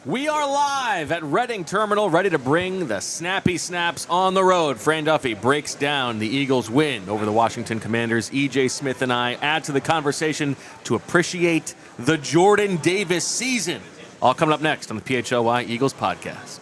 We are live at Reading Terminal, ready to bring the snappy snaps on the road. Fran Duffy breaks down the Eagles' win over the Washington Commanders. EJ Smith and I add to the conversation to appreciate the Jordan Davis season. All coming up next on the PHLY Eagles podcast.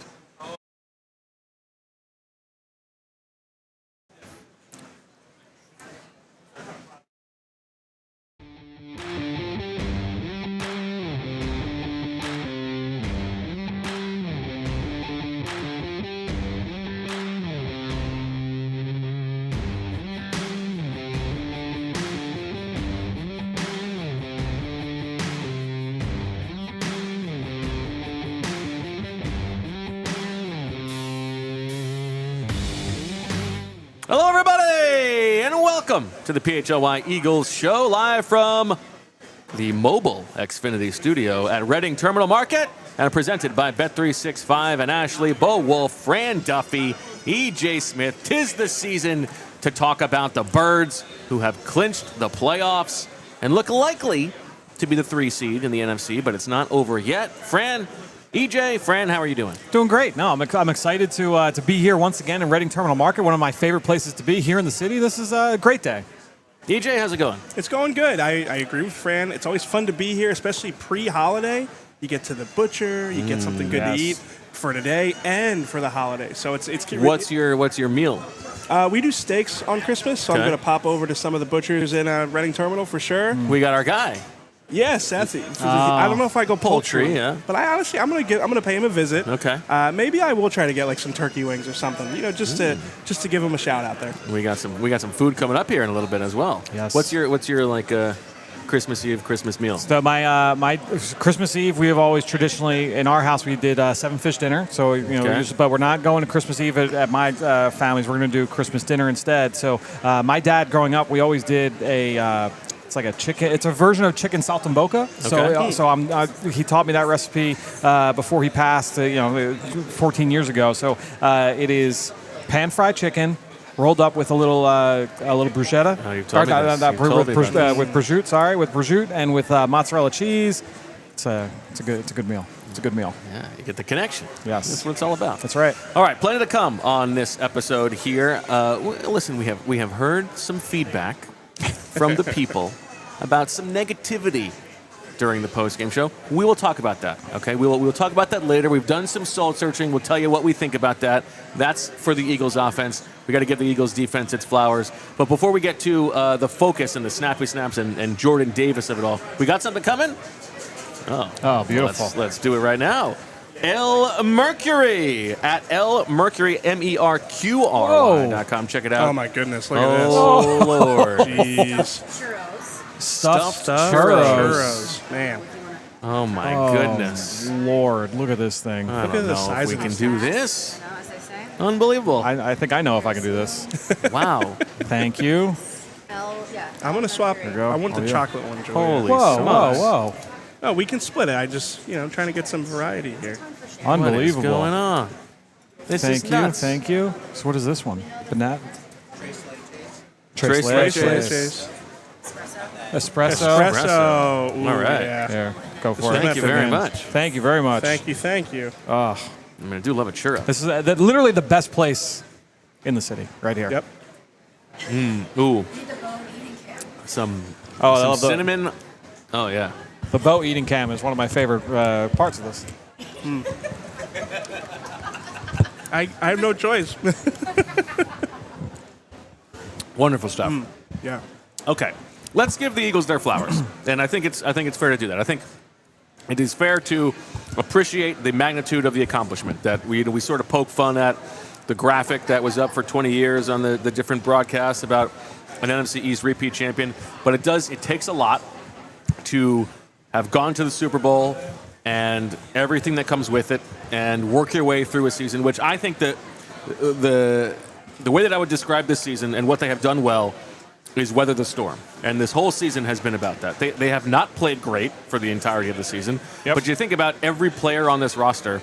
Hello, everybody, and welcome to the PHLY Eagles show, live from the mobile Xfinity studio at Reading Terminal Market, and presented by Bet365 and Ashley, Bo Wolf, Fran Duffy, EJ Smith. 'Tis the season to talk about the Birds, who have clinched the playoffs and look likely to be the 3 seed in the NFC, but it's not over yet. Fran, how are you doing? Doing great. No, I'm excited to be here once again in Reading Terminal Market, one of my favorite places to be here in the city. This is a great day. EJ, how's it going? It's going good. I agree with Fran. It's always fun to be here, especially pre-holiday. You get to the butcher, you get something good to eat for today and for the holiday. So it's What's your meal? We do steaks on Christmas, so I'm going to pop over to some of the butchers in Reading Terminal for sure. We got our guy. Yeah, Seth. I don't know if I go poultry, yeah. But I'm gonna pay him a visit. Okay. Maybe I will try to get like some turkey wings or something. Just to give him a shout out there. We got some food coming up here in a little bit as well. Yes. What's your like Christmas Eve Christmas meal? So my Christmas Eve, we have always traditionally in our house we did 7-fish dinner. So but we're not going to Christmas Eve at my family's. We're going to do Christmas dinner instead. So my dad growing up, we always did a. It's like a chicken. It's a version of chicken saltimbocca. Okay. So he taught me that recipe before he passed. 14 years ago. So it is pan-fried chicken rolled up with a little bruschetta. Oh, you've told me this. With prosciutto. Sorry, with prosciutto and with mozzarella cheese. It's a good meal. It's a good meal. Yeah, you get the connection. Yes, that's what it's all about. That's right. All right, plenty to come on this episode here. Listen, we have heard some feedback from the people about some negativity during the post-game show. We will talk about that, okay? We'll talk about that later. We've done some soul searching. We'll tell you what we think about that. That's for the Eagles offense. We got to give the Eagles defense its flowers. But before we get to the focus and the snappy snaps and Jordan Davis of it all, we got something coming? Oh, beautiful. Let's do it right now. L Mercury at L Mercury MERQRY.com. Check it out. Oh my goodness! Look at this. Oh Lord! Jeez. Stuffed Churros. Man. Oh my goodness! Lord, look at this thing. I don't know if we can do this. As they say. Unbelievable! I think I know if I can do this. Wow! Thank you. I'm gonna swap. you go. I want the chocolate one, Julia. Holy Whoa. No, we can split it. I just trying to get some variety here. Unbelievable. What is going on? This is nuts. Thank you. So what is this one? Banana. Tres Leches. Espresso. Ooh, All right. Yeah. Here, go for Thank it. you very much. Thank you very much. Thank you. Oh, I mean, I do love a churro. this is literally the best place in the city, right here. Yep. Ooh, some I love cinnamon. Oh yeah. The bow eating cam is one of my favorite parts of this. I have no choice. Wonderful stuff. Yeah. Okay, let's give the Eagles their flowers, and I think it's fair to do that. I think it is fair to appreciate the magnitude of the accomplishment that we sort of poke fun at the graphic that was up for 20 years on the different broadcasts about an NFC East repeat champion, but it takes a lot to have gone to the Super Bowl and everything that comes with it and work your way through a season, which I think that the way that I would describe this season and what they have done well is weather the storm. And this whole season has been about that. They have not played great for the entirety of the season, but you think about every player on this roster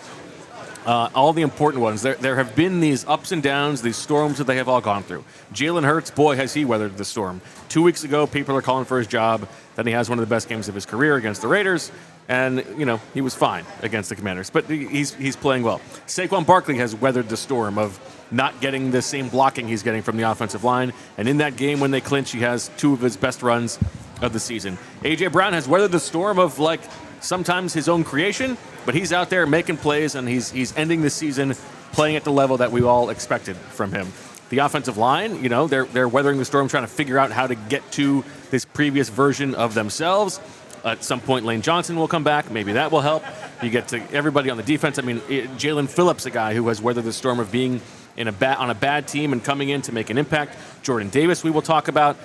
all the important ones. There have been these ups and downs, these storms that they have all gone through. Jalen Hurts, boy, has he weathered the storm. 2 weeks ago, people are calling for his job. Then he has one of the best games of his career against the Raiders. And, he was fine against the Commanders. But he's playing well. Saquon Barkley has weathered the storm of not getting the same blocking he's getting from the offensive line. And in that game when they clinch, he has 2 of his best runs of the season. A.J. Brown has weathered the storm of, sometimes his own creation, but he's out there making plays, and he's ending the season playing at the level that we all expected from him. The offensive line, they're weathering the storm, trying to figure out how to get to this previous version of themselves. At some point, Lane Johnson will come back. Maybe that will help. You get to everybody on the defense. I mean, Jalen Phillips, a guy who has weathered the storm of being on a bad team and coming in to make an impact. Jordan Davis, we will talk about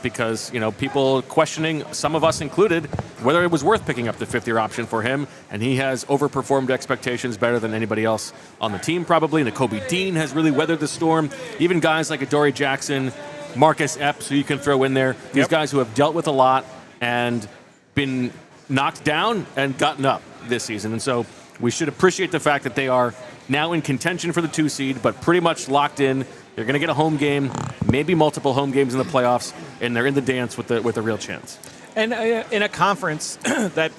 because people questioning, some of us included, whether it was worth picking up the fifth-year option for him, and he has overperformed expectations better than anybody else on the team probably. Nakobe Dean has really weathered the storm. Even guys like Adoree Jackson, Marcus Epps, who you can throw in there. These guys who have dealt with a lot and been knocked down and gotten up this season. And so we should appreciate the fact that they are now in contention for the 2 seed, but pretty much locked in. They're going to get a home game, maybe multiple home games in the playoffs, and they're in the dance with a real chance. And in a conference that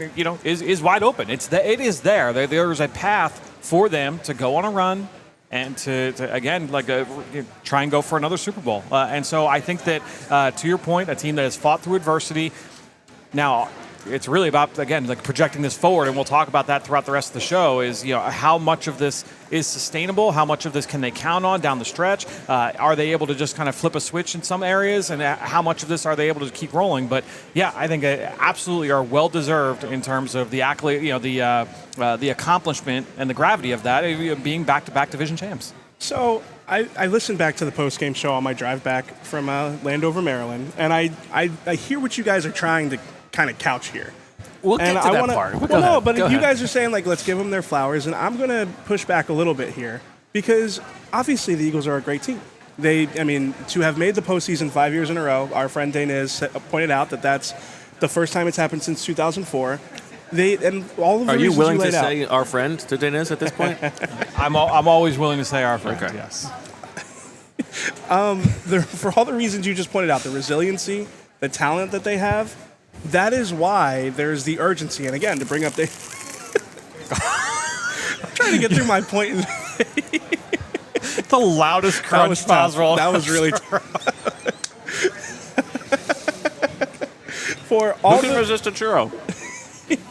is wide open, it is there. There's a path for them to go on a run and to again try and go for another Super Bowl. And so I think that to your point, a team that has fought through adversity. Now, it's really about, again, projecting this forward, and we'll talk about that throughout the rest of the show, is, how much of this is sustainable? How much of this can they count on down the stretch? Are they able to just kind of flip a switch in some areas? And how much of this are they able to keep rolling? But, yeah, I think absolutely are well-deserved in terms of the accolade, the accomplishment and the gravity of that, being back-to-back division champs. So I listened back to the post-game show on my drive back from Landover, Maryland, and I hear what you guys are trying to kind of couch here. We'll get to that part. But you guys are saying, let's give them their flowers, and I'm going to push back a little bit here because obviously the Eagles are a great team. To have made the postseason 5 years in a row, our friend Daniz pointed out that that's the first time it's happened since 2004. Are you willing to say our friend to Daniz at this point? I'm always willing to say our friend, okay. Yes. For all the reasons you just pointed out, the resiliency, the talent that they have, that is why there's the urgency. And again, to bring up I'm trying to get through my point. The loudest crunch possible. That was really tough. Who can resist a churro?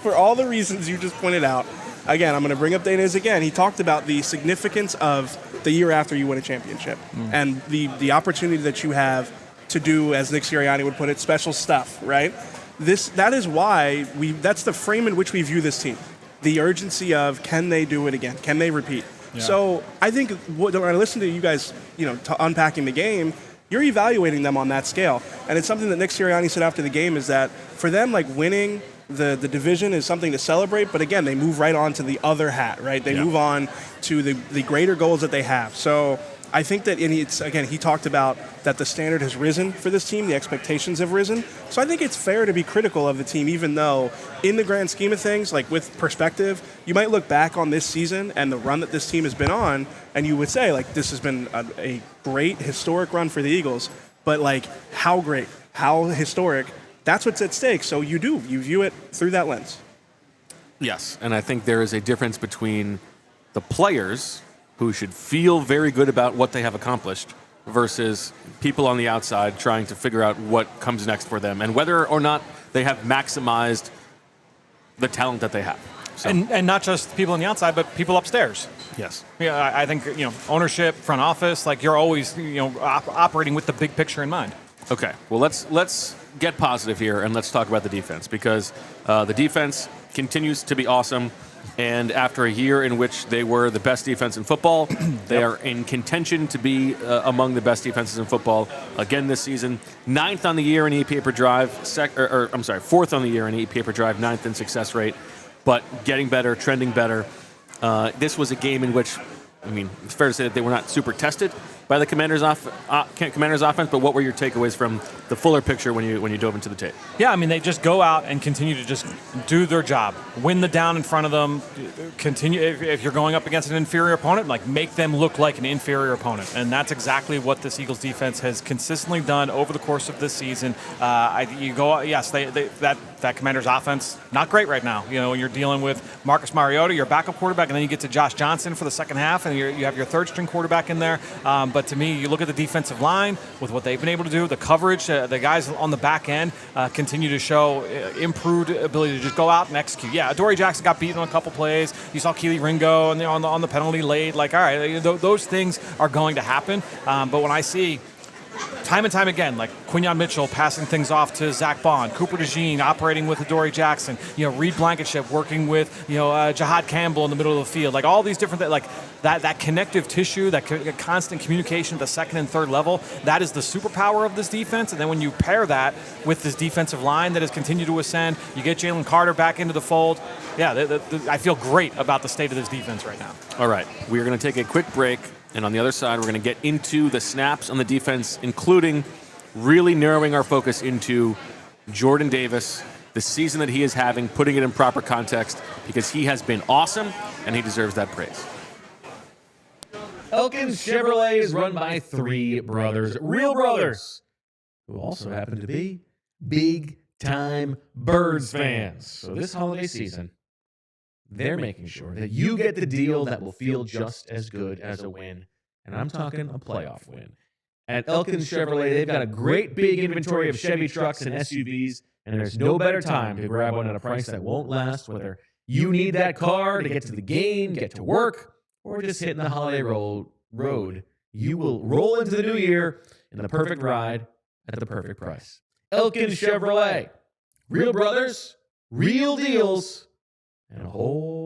For all the reasons you just pointed out, again, I'm going to bring up Daniz again. He talked about the significance of the year after you win a championship and the opportunity that you have to do, as Nick Sirianni would put it, special stuff, right? That is why that's the frame in which we view this team. The urgency of, can they do it again? Can they repeat? Yeah. So I think when I listen to you guys, unpacking the game, you're evaluating them on that scale. And it's something that Nick Sirianni said after the game, is that for them, winning the division is something to celebrate, but again, they move right on to the other hat, right? They move on to the greater goals that they have. So I think that he talked about that the standard has risen for this team, the expectations have risen. So I think it's fair to be critical of the team, even though in the grand scheme of things, with perspective, you might look back on this season and the run that this team has been on, and you would say, this has been a great historic run for the Eagles, but how great, how historic, that's what's at stake. So you view it through that lens. Yes, and I think there is a difference between the players who should feel very good about what they have accomplished versus people on the outside trying to figure out what comes next for them and whether or not they have maximized the talent that they have. So. And not just people on the outside, but people upstairs. Yes. Yeah, I think, ownership, front office, you're always, operating with the big picture in mind. Okay, well, let's get positive here and let's talk about the defense, because the defense continues to be awesome. And after a year in which they were the best defense in football, they are in contention to be among the best defenses in football again this season. 9th on the year in EPA per drive, 4th on the year in EPA per drive, 9th in success rate, but getting better, trending better. This was a game in which I mean, it's fair to say that they were not super tested by the Commanders' offense, but what were your takeaways from the fuller picture when you dove into the tape? Yeah, I mean, they just go out and continue to just do their job. Win the down in front of them. Continue if you're going up against an inferior opponent, like make them look like an inferior opponent. And that's exactly what this Eagles defense has consistently done over the course of this season. That Commanders offense, not great right now. You know, when you're dealing with Marcus Mariota, your backup quarterback, and then you get to Josh Johnson for the second half, and you have your third-string quarterback in there. But to me, you look at the defensive line with what they've been able to do, the coverage, the guys on the back end continue to show improved ability to just go out and execute. Yeah, Adoree Jackson got beaten on a couple plays. You saw Keely Ringo on the penalty late. Like, all right, those things are going to happen. But when I see time and time again, like Quinyon Mitchell passing things off to Zach Bond, Cooper DeJean operating with Adoree Jackson, Reed Blankenship working with, Jahad Campbell in the middle of the field, like all these different things, like that connective tissue, that constant communication at the second and third level, that is the superpower of this defense. And then when you pair that with this defensive line that has continued to ascend, you get Jalen Carter back into the fold. Yeah, I feel great about the state of this defense right now. All right, we are going to take a quick break. And on the other side, we're going to get into the snaps on the defense, including really narrowing our focus into Jordan Davis, the season that he is having, putting it in proper context, because he has been awesome, and he deserves that praise. Elkins Chevrolet is run by three brothers, real brothers, who also happen to be big-time Birds fans. So this holiday season, they're making sure that you get the deal that will feel just as good as a win. And I'm talking a playoff win. At Elkins Chevrolet, they've got a great big inventory of Chevy trucks and SUVs, and there's no better time to grab one at a price that won't last, whether you need that car to get to the game, get to work, or just hitting the holiday road. You will roll into the new year in the perfect ride at the perfect price. Elkins Chevrolet. Real brothers, real deals, and a whole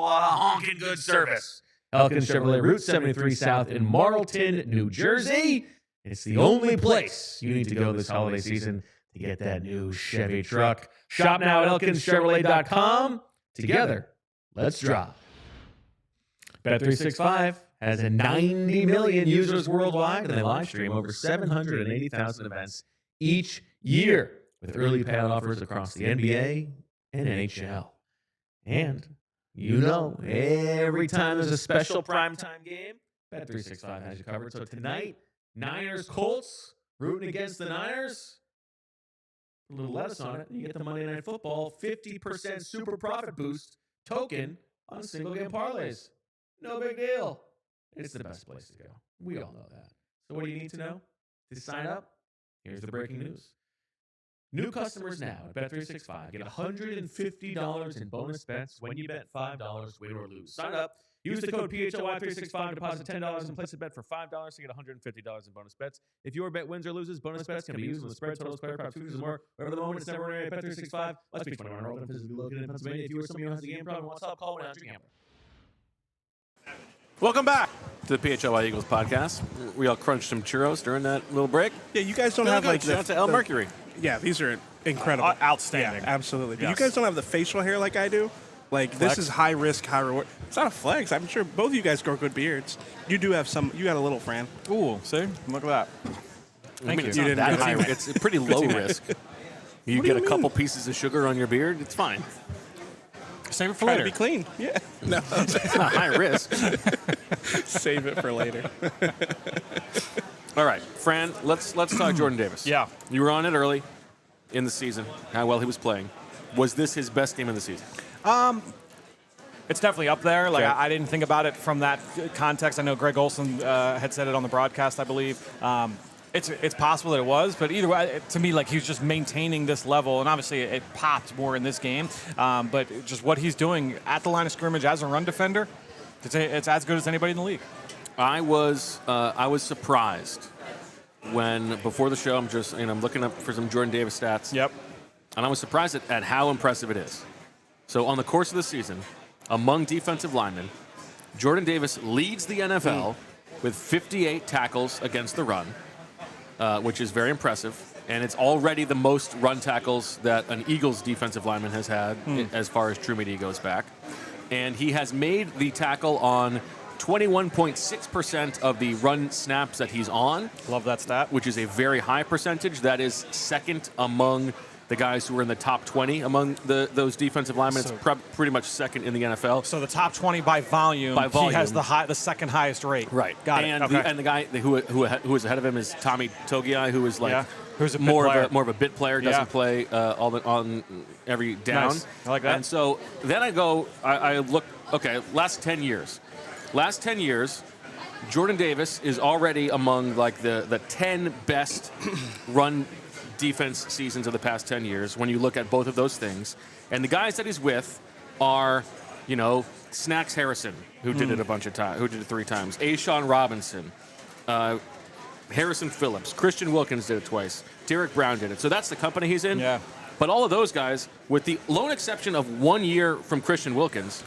lot of honking good service. Elkins Chevrolet, Route 73 South in Marlton, New Jersey. It's the only place you need to go this holiday season to get that new Chevy truck. Shop now at elkinschevrolet.com. Together, let's drop. Bet365 has 90 million users worldwide, and they live stream over 780,000 events each year with early payout offers across the NBA and NHL. And every time there's a special primetime game, Bet365 has you covered. So tonight, Niners-Colts, rooting against the Niners. A little lettuce on it, and you get the Monday Night Football 50% super profit boost token on single-game parlays. No big deal. It's the best place to go. We all know that. So what do you need to know to sign up? Here's the breaking news. New customers now at Bet365 get $150 in bonus bets when you bet $5 win or lose. Sign up. Use the code PHLY365, deposit $10, and place a bet for $5 to get $150 in bonus bets. If your bet wins or loses, bonus bets can be used on the spread, total, square, prop, futures, and more. Wherever the moment, it's never ordinary at Bet365. Must be 21 or older, physically located in Pennsylvania. If you or someone who has a game problem wants help, call 1-800-GAMBLER. Welcome back to the PHLY Eagles podcast. We all crunched some churros during that little break. Yeah, you guys don't have like shout out to El Mercury. Yeah, these are incredible. Outstanding. Yeah, absolutely. But Yes. you guys don't have the facial hair like I do. Like, Flex? this is high risk, high reward. It's not a flex. I'm sure both of you guys grow good beards. You do have some. You got a little, Fran. Ooh, see? Look at that. I mean, it's you. not You that didn't- high. It's pretty low risk. You What do get a you couple mean? pieces of sugar on your beard, it's fine. Save it for Try later. to be clean. Yeah. No. It's not high risk. Save it for later. All right, Fran, let's talk Jordan Davis. Yeah. You were on it early in the season, how well he was playing. Was this his best game of the season? It's definitely up there. Like Okay. I didn't think about it from that context. I know Greg Olson had said it on the broadcast, I believe. It's possible that it was, but either way, to me, like he was just maintaining this level, and obviously it popped more in this game. But just what he's doing at the line of scrimmage as a run defender, it's as good as anybody in the league. I was surprised when before the show I'm looking up for some Jordan Davis stats. Yep. And I was surprised at how impressive it is. So on the course of the season, among defensive linemen, Jordan Davis leads the NFL with 58 tackles against the run, which is very impressive. And it's already the most run tackles that an Eagles defensive lineman has had as far as true media goes back. and he has made the tackle on 21.6% of the run snaps that he's on. Love that stat. Which is a very high percentage. That is second among the guys who are in the top 20 among those defensive linemen. It's pretty much second in the NFL. So the top 20 by volume, he has the second highest rate. Right. Got and it. Okay. And the guy who is ahead of him is Tommy Togiai, who is like who's a more of a bit player, doesn't play on every down. Nice. I like that. And so then I look, okay, last 10 years. Last 10 years, Jordan Davis is already among like the 10 best run defense seasons of the past 10 years when you look at both of those things. And the guys that he's with are, Snacks Harrison, who did it a bunch of times, who did it 3 times, A'Shawn Robinson, Harrison Phillips, Christian Wilkins did it twice, Derek Brown did it. So that's the company he's in. Yeah. But all of those guys, with the lone exception of 1 year from Christian Wilkins,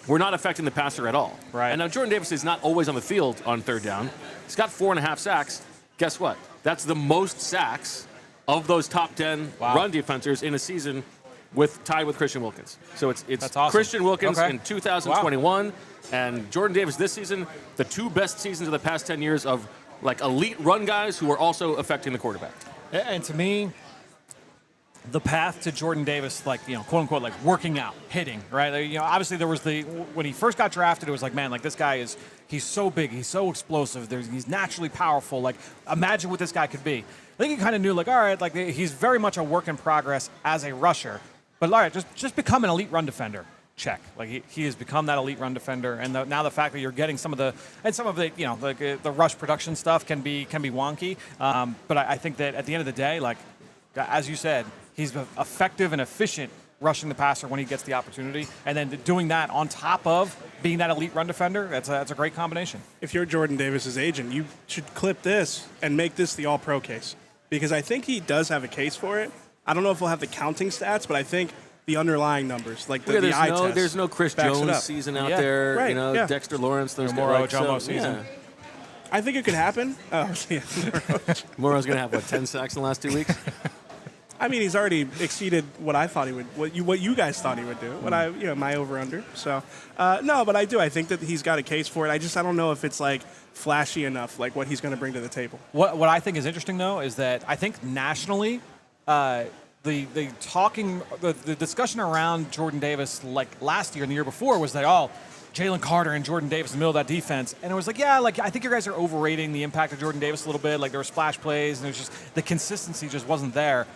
we're not affecting the passer at all. Right. And now Jordan Davis is not always on the field on third down. He's got 4.5 sacks. Guess what? That's the most sacks of those top 10 run defenders in a season, tied with Christian Wilkins. So it's That's awesome. Christian Wilkins in 2021 and Jordan Davis this season, the 2 best seasons of the past 10 years of like elite run guys who are also affecting the quarterback. And to me, the path to Jordan Davis, like, quote unquote, like working out, hitting, right? Obviously there was when he first got drafted, it was like, man, like this guy he's so big, he's so explosive, he's naturally powerful. Like, imagine what this guy could be. I think you kind of knew, like, all right, like he's very much a work in progress as a rusher. But all right, just become an elite run defender. Check. Like he has become that elite run defender, and now the fact that you're getting some of the the rush production stuff can be wonky. But I think that at the end of the day, like as you said, he's effective and efficient rushing the passer when he gets the opportunity, and then doing that on top of being that elite run defender. That's a great combination. If you're Jordan Davis's agent, you should clip this and make this the All-Pro case, because I think he does have a case for it. I don't know if he'll have the counting stats, but I think the underlying numbers, like the eye test. There's no Chris Jones season out there. Right, Dexter Lawrence. There's Moro Jomo season. Yeah. I think it could happen. Oh, yeah. Moro's going to have, 10 sacks in the last 2 weeks? I mean, he's already exceeded what I thought he would, what you guys thought he would do, my over-under. So, no, but I do. I think that he's got a case for it. I don't know if it's, like, flashy enough, like what he's going to bring to the table. What I think is interesting, though, is that I think nationally, the discussion around Jordan Davis, like last year and the year before, was that, Jalen Carter and Jordan Davis in the middle of that defense. And it was like, I think you guys are overrating the impact of Jordan Davis a little bit. Like, there were splash plays, and it was just the consistency just wasn't there.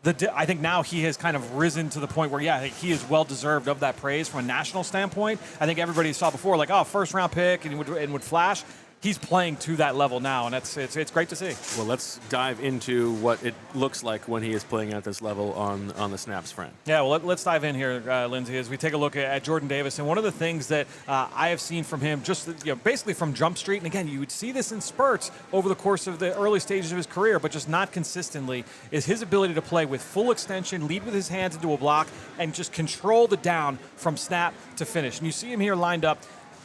I think now he has kind of risen to the point where, I think he is well-deserved of that praise from a national standpoint. I think everybody saw before, like, first-round pick and would flash. He's playing to that level now, and it's great to see. Well, let's dive into what it looks like when he is playing at this level on the snaps, Fran. Yeah, well, let's dive in here, Lindsay, as we take a look at Jordan Davis. And one of the things that I have seen from him, just basically from Jump Street, and again, you would see this in spurts over the course of the early stages of his career, but just not consistently, is his ability to play with full extension, lead with his hands into a block, and just control the down from snap to finish. And you see him here lined up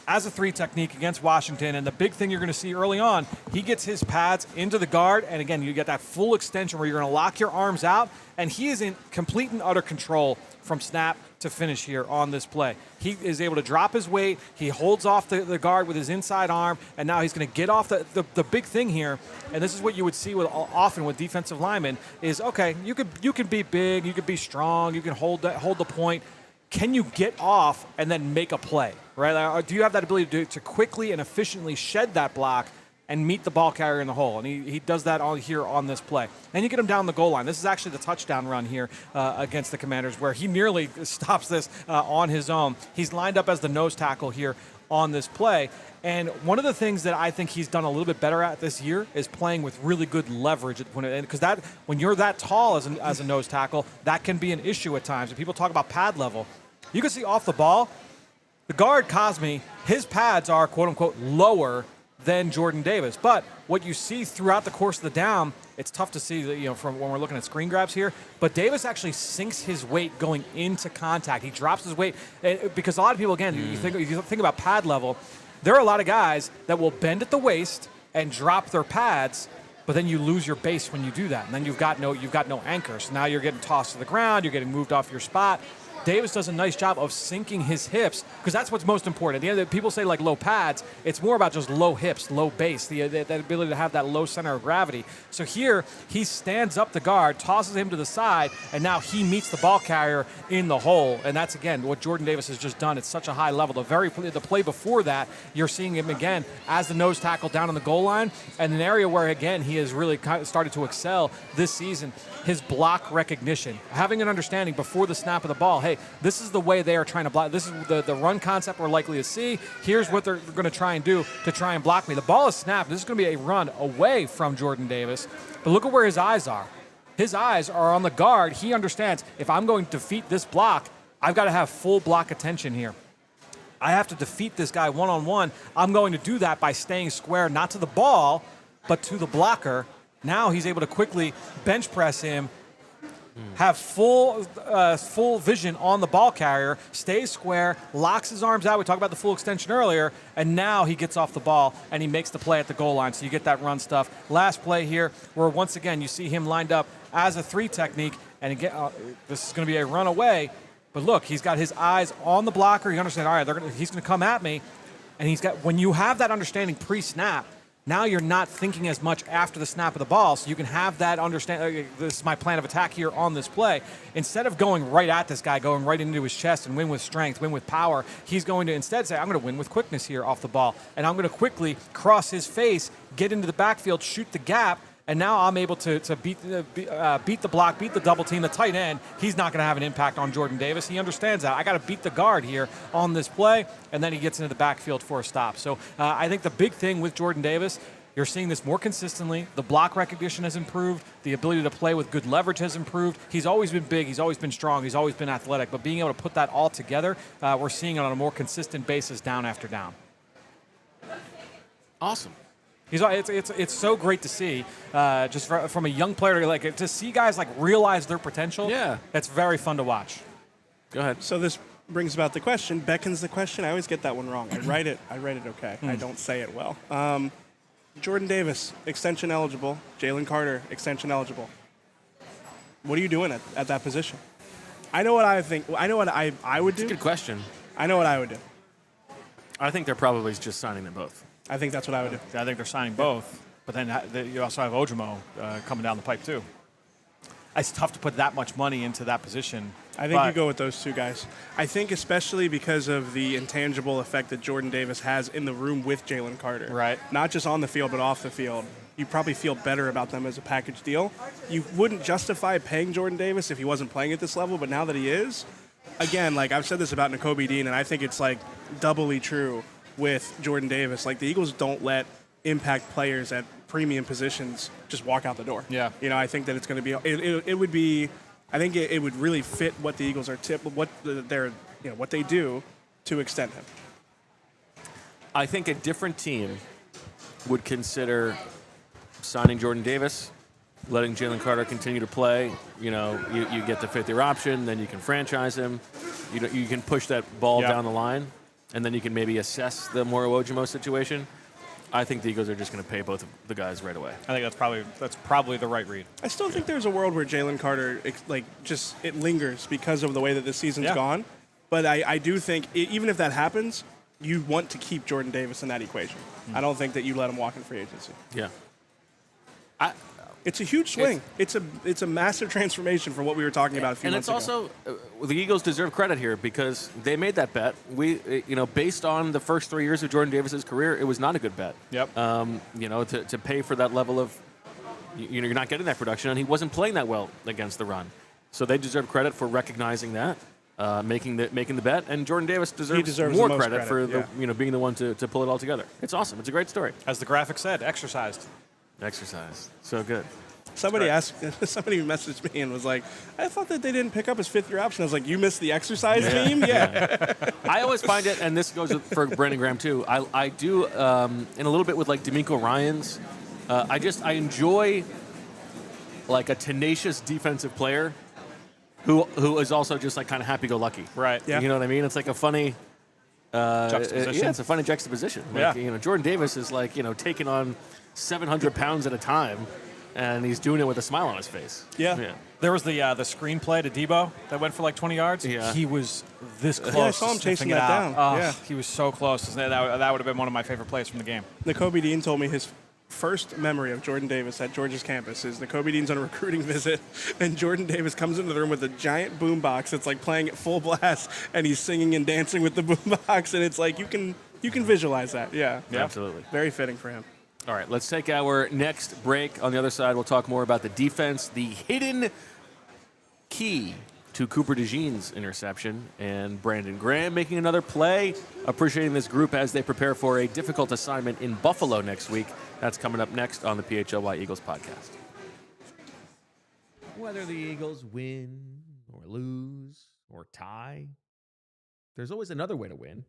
as a 3 technique against Washington, and the big thing you're going to see early on, he gets his pads into the guard, and again, you get that full extension where you're going to lock your arms out, and he is in complete and utter control from snap to finish here on this play. He is able to drop his weight, he holds off the guard with his inside arm, and now he's going to get off the big thing here, and this is what you would see often with defensive linemen, is, okay, you can be big, you can be strong, you can hold the point. Can you get off and then make a play, right? Do you have that ability to quickly and efficiently shed that block and meet the ball carrier in the hole? And he does that all here on this play. And you get him down the goal line. This is actually the touchdown run here against the Commanders, where he nearly stops this on his own. He's lined up as the nose tackle here on this play. And one of the things that I think he's done a little bit better at this year is playing with really good leverage, because when you're that tall as a nose tackle, that can be an issue at times. If people talk about pad level, you can see off the ball, the guard Cosme, his pads are quote unquote lower than Jordan Davis. But what you see throughout the course of the down, it's tough to see that, from when we're looking at screen grabs here, but Davis actually sinks his weight going into contact. He drops his weight because a lot of people, again, you think about pad level, there are a lot of guys that will bend at the waist and drop their pads, but then you lose your base when you do that. And then you've got no anchor. So now you're getting tossed to the ground, you're getting moved off your spot. Davis does a nice job of sinking his hips, because that's what's most important. At the end of the, people say like low pads. It's more about just low hips, low base, that ability to have that low center of gravity. So here, he stands up the guard, tosses him to the side, and now he meets the ball carrier in the hole. And that's, again, what Jordan Davis has just done at such a high level. The play before that, you're seeing him again as the nose tackle down on the goal line, and an area where, again, he has really started to excel this season, his block recognition. Having an understanding before the snap of the ball, hey, this is the way they are trying to block. This is the run concept we're likely to see. Here's what they're going to try and do to try and block me. The ball is snapped. This is going to be a run away from Jordan Davis. But look at where his eyes are. His eyes are on the guard. He understands, if I'm going to defeat this block, I've got to have full block attention here. I have to defeat this guy one-on-one. I'm going to do that by staying square, not to the ball, but to the blocker. Now he's able to quickly bench press him, have full vision on the ball carrier, stays square, locks his arms out. We talked about the full extension earlier, and now he gets off the ball and he makes the play at the goal line. So you get that run stuff. Last play here, where once again you see him lined up as a 3 technique, and again, this is going to be a run away. But look, he's got his eyes on the blocker. He understands, all right, he's going to come at me, and he's got. When you have that understanding pre-snap, now you're not thinking as much after the snap of the ball, so you can have that understanding, this is my plan of attack here on this play. Instead of going right at this guy, going right into his chest and win with strength, win with power, he's going to instead say, I'm going to win with quickness here off the ball, and I'm going to quickly cross his face, get into the backfield, shoot the gap, and now I'm able to beat the block, beat the double team, the tight end. He's not going to have an impact on Jordan Davis. He understands that. I got to beat the guard here on this play, and then he gets into the backfield for a stop. So I think the big thing with Jordan Davis, you're seeing this more consistently. The block recognition has improved. The ability to play with good leverage has improved. He's always been big. He's always been strong. He's always been athletic. But being able to put that all together, we're seeing it on a more consistent basis down after down. Awesome. It's so great to see, just from a young player, like to see guys like realize their potential. Yeah, it's very fun to watch. Go ahead. So this brings about the question. Beckons the question. I always get that one wrong. I write it okay. I don't say it well. Jordan Davis, extension eligible. Jalen Carter, extension eligible. What are you doing at that position? I know what I think. I know what I would do. It's a good question. I know what I would do. I think they're probably just signing them both. I think that's what I would do. I think they're signing both, but then you also have Ojimo coming down the pipe too. It's tough to put that much money into that position. I think you go with those two guys. I think especially because of the intangible effect that Jordan Davis has in the room with Jalen Carter. Right. Not just on the field, but off the field. You probably feel better about them as a package deal. You wouldn't justify paying Jordan Davis if he wasn't playing at this level, but now that he is, again, like I've said this about Nakobe Dean, and I think it's like doubly true with Jordan Davis. Like the Eagles don't let impact players at premium positions just walk out the door. Yeah. You know, I think that it's going to be, it would be, I think it would really fit what the Eagles are what they do to extend him. I think a different team would consider signing Jordan Davis, letting Jalen Carter continue to play. You know, you get the 5th-year option, then you can franchise him. You can push that ball down the line, and then you can maybe assess the Moro Ojimo situation. I think the Eagles are just going to pay both of the guys right away. I think that's probably the right read. I still think there's a world where Jalen Carter, it lingers because of the way that this season's gone. But I do think, even if that happens, you want to keep Jordan Davis in that equation. I don't think that you let him walk in free agency. Yeah. It's a huge swing. It's a massive transformation from what we were talking about a few months ago. And it's also, the Eagles deserve credit here because they made that bet. Based on the first 3 years of Jordan Davis's career, it was not a good bet. Yep. To pay for that level of, you're not getting that production, and he wasn't playing that well against the run. So they deserve credit for recognizing that, making the bet, and Jordan Davis deserves more credit for being the one to pull it all together. It's awesome. It's a great story. As the graphic said, exercised. So good. Somebody messaged me and was like, I thought that they didn't pick up his 5th-year option. I was like, you missed the exercise meme? Yeah. I always find it, and this goes for Brandon Graham too, I do, in a little bit with like D'Amico Ryans, I enjoy like a tenacious defensive player who is also just like kind of happy-go-lucky. Right. Yeah. You know what I mean? It's like a funny juxtaposition. it's a funny juxtaposition. Like, Jordan Davis is like, taking on 700 pounds at a time, and he's doing it with a smile on his face. Yeah. There was the screenplay to Debo that went for like 20 yards. Yeah. He was this close. Yeah, I saw him to chasing sniffing it that out. down. Oh, Yeah. He was so close. That would have been one of my favorite plays from the game. Nakobe Dean told me his first memory of Jordan Davis at Georgia's campus is Nakobe Dean's on a recruiting visit, and Jordan Davis comes into the room with a giant boombox that's like playing at full blast, and he's singing and dancing with the boombox, and it's like you can visualize that. Yeah. Absolutely. Very fitting for him. All right, let's take our next break. On the other side, we'll talk more about the defense, the hidden key to Cooper DeJean's interception, and Brandon Graham making another play. Appreciating this group as they prepare for a difficult assignment in Buffalo next week. That's coming up next on the PHLY Eagles podcast. Whether the Eagles win or lose or tie, there's always another way to win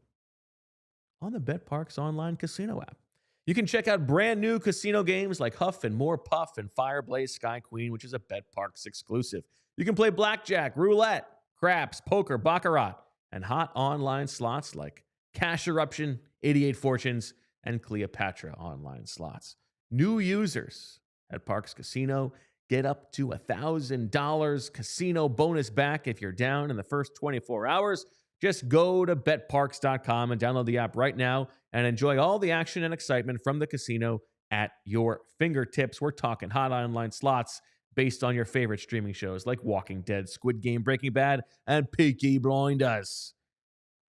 on the BetParx online casino app. You can check out brand new casino games like Huff and More Puff and Fireblaze Sky Queen, which is a BetParx exclusive. You can play blackjack, roulette, craps, poker, baccarat, and hot online slots like Cash Eruption, 88 Fortunes, and Cleopatra online slots. New users at Parx Casino get up to $1,000 casino bonus back if you're down in the first 24 hours. Just go to betparx.com and download the app right now and enjoy all the action and excitement from the casino at your fingertips. We're talking hot online slots based on your favorite streaming shows like Walking Dead, Squid Game, Breaking Bad, and Peaky Blinders.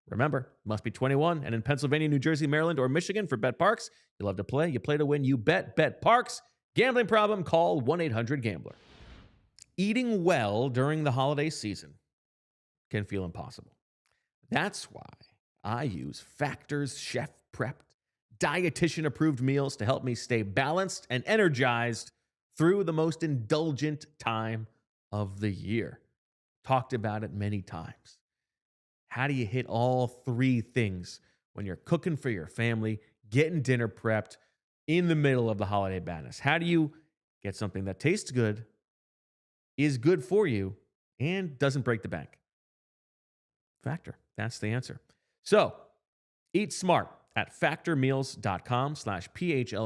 Remember, must be 21 and in Pennsylvania, New Jersey, Maryland, or Michigan for BetParx. You love to play, you play to win, you bet. BetParx. Gambling problem? Call 1-800-GAMBLER. Eating well during the holiday season can feel impossible. That's why I use Factor's chef-prepped, dietitian-approved meals to help me stay balanced and energized through the most indulgent time of the year. Talked about it many times. How do you hit all three things when you're cooking for your family, getting dinner prepped in the middle of the holiday madness? How do you get something that tastes good, is good for you, and doesn't break the bank? Factor. That's the answer. So, eat smart at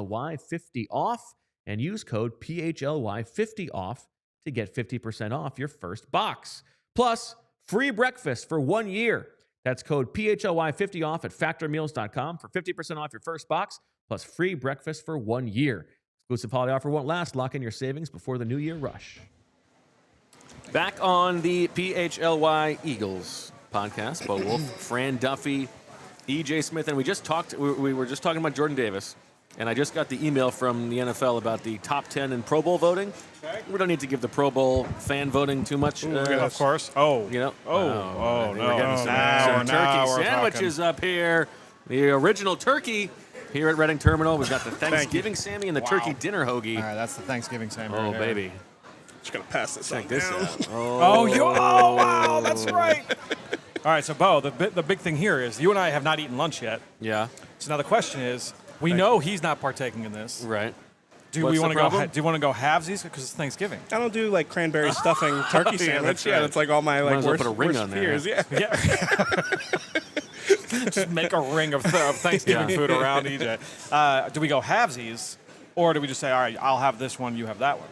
factormeals.com/PHLY50off and use code PHLY50off to get 50% off your first box. Plus, free breakfast for 1 year. That's code PHLY50off at factormeals.com for 50% off your first box, plus free breakfast for 1 year. Exclusive holiday offer won't last. Lock in your savings before the New Year rush. Back on the PHLY Eagles podcast, Bo Wolf, Fran Duffy, E.J. Smith, and we were just talking about Jordan Davis, and I just got the email from the NFL about the top 10 in Pro Bowl voting. Okay. We don't need to give the Pro Bowl fan voting too much. Of course. Oh. You know? No. We're getting some turkey sandwiches up here. The original turkey here at Reading Terminal. We've got the Thanksgiving Sammy and the turkey dinner hoagie. All right, that's the Thanksgiving Sammy. Oh, right baby. Just going to pass this Check on this down. out. Oh, wow, that's right. All right, so Bo, the big thing here is you and I have not eaten lunch yet. Yeah. So now the question is, we know he's not partaking in this. Right. Do What's we want the to go? problem? Do you want to go halvesies because it's Thanksgiving? I don't do like cranberry stuffing turkey sandwich. that's Yeah, right. that's like all my like as well worst, put a ring worst on there, fears. Yeah. Yeah. Just make a ring of Thanksgiving food around EJ. Do we go halvesies, or do we just say, all right, I'll have this one, you have that one?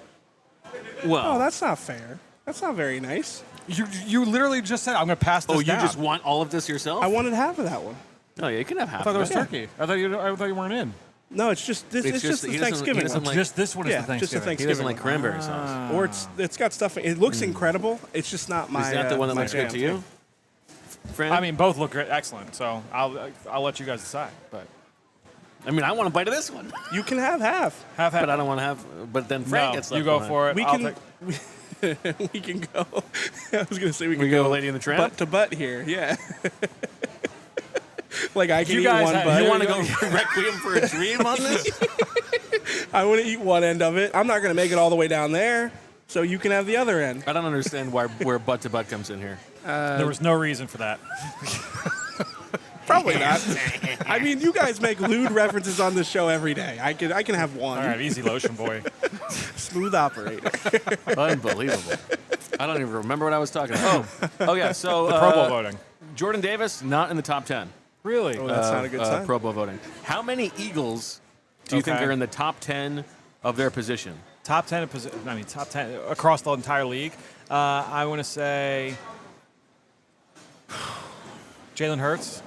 Well, Oh, that's not fair. That's not very nice. You literally just said, I'm going to pass this down. you just want all of this yourself? I wanted half of that one. Oh, yeah, you can have half. I thought there was of it. turkey. I thought you weren't in. No, it's just this. It's just the he doesn't- he Thanksgiving doesn't one. like- Just this one is Yeah, the just the Thanksgiving. He doesn't like cranberry sauce. Or it's got stuffing. It looks incredible. It's just not my. Is that the one that my looks good jam. to you? Fran? I mean, both look great, excellent. So I'll let you guys decide. But I mean, I want a bite of this one. You can have half. have But I don't want to have. But then Frank No, gets you left go behind. for it. We I'll can. We can go. I was gonna say we We can go go Lady in the Tramp? butt to butt here. Yeah. Like I can You eat guys one have- butt. You want to go Requiem for a Dream on this? I want to eat one end of it. I'm not gonna make it all the way down there. So you can have the other end. I don't understand where butt to butt comes in here. there was no reason for that. Probably not. I mean, you guys make lewd references on this show every day. I can have one. All right, easy lotion boy. Smooth operator. Unbelievable. I don't even remember what I was talking about. Oh yeah. So Pro Bowl voting. Jordan Davis not in the top 10. Really? Oh, that's not a good sign. Pro Bowl voting. How many Eagles do you think Okay. are in the top 10 of their position? Top 10, top 10 across the entire league. I want to say Jalen Hurts.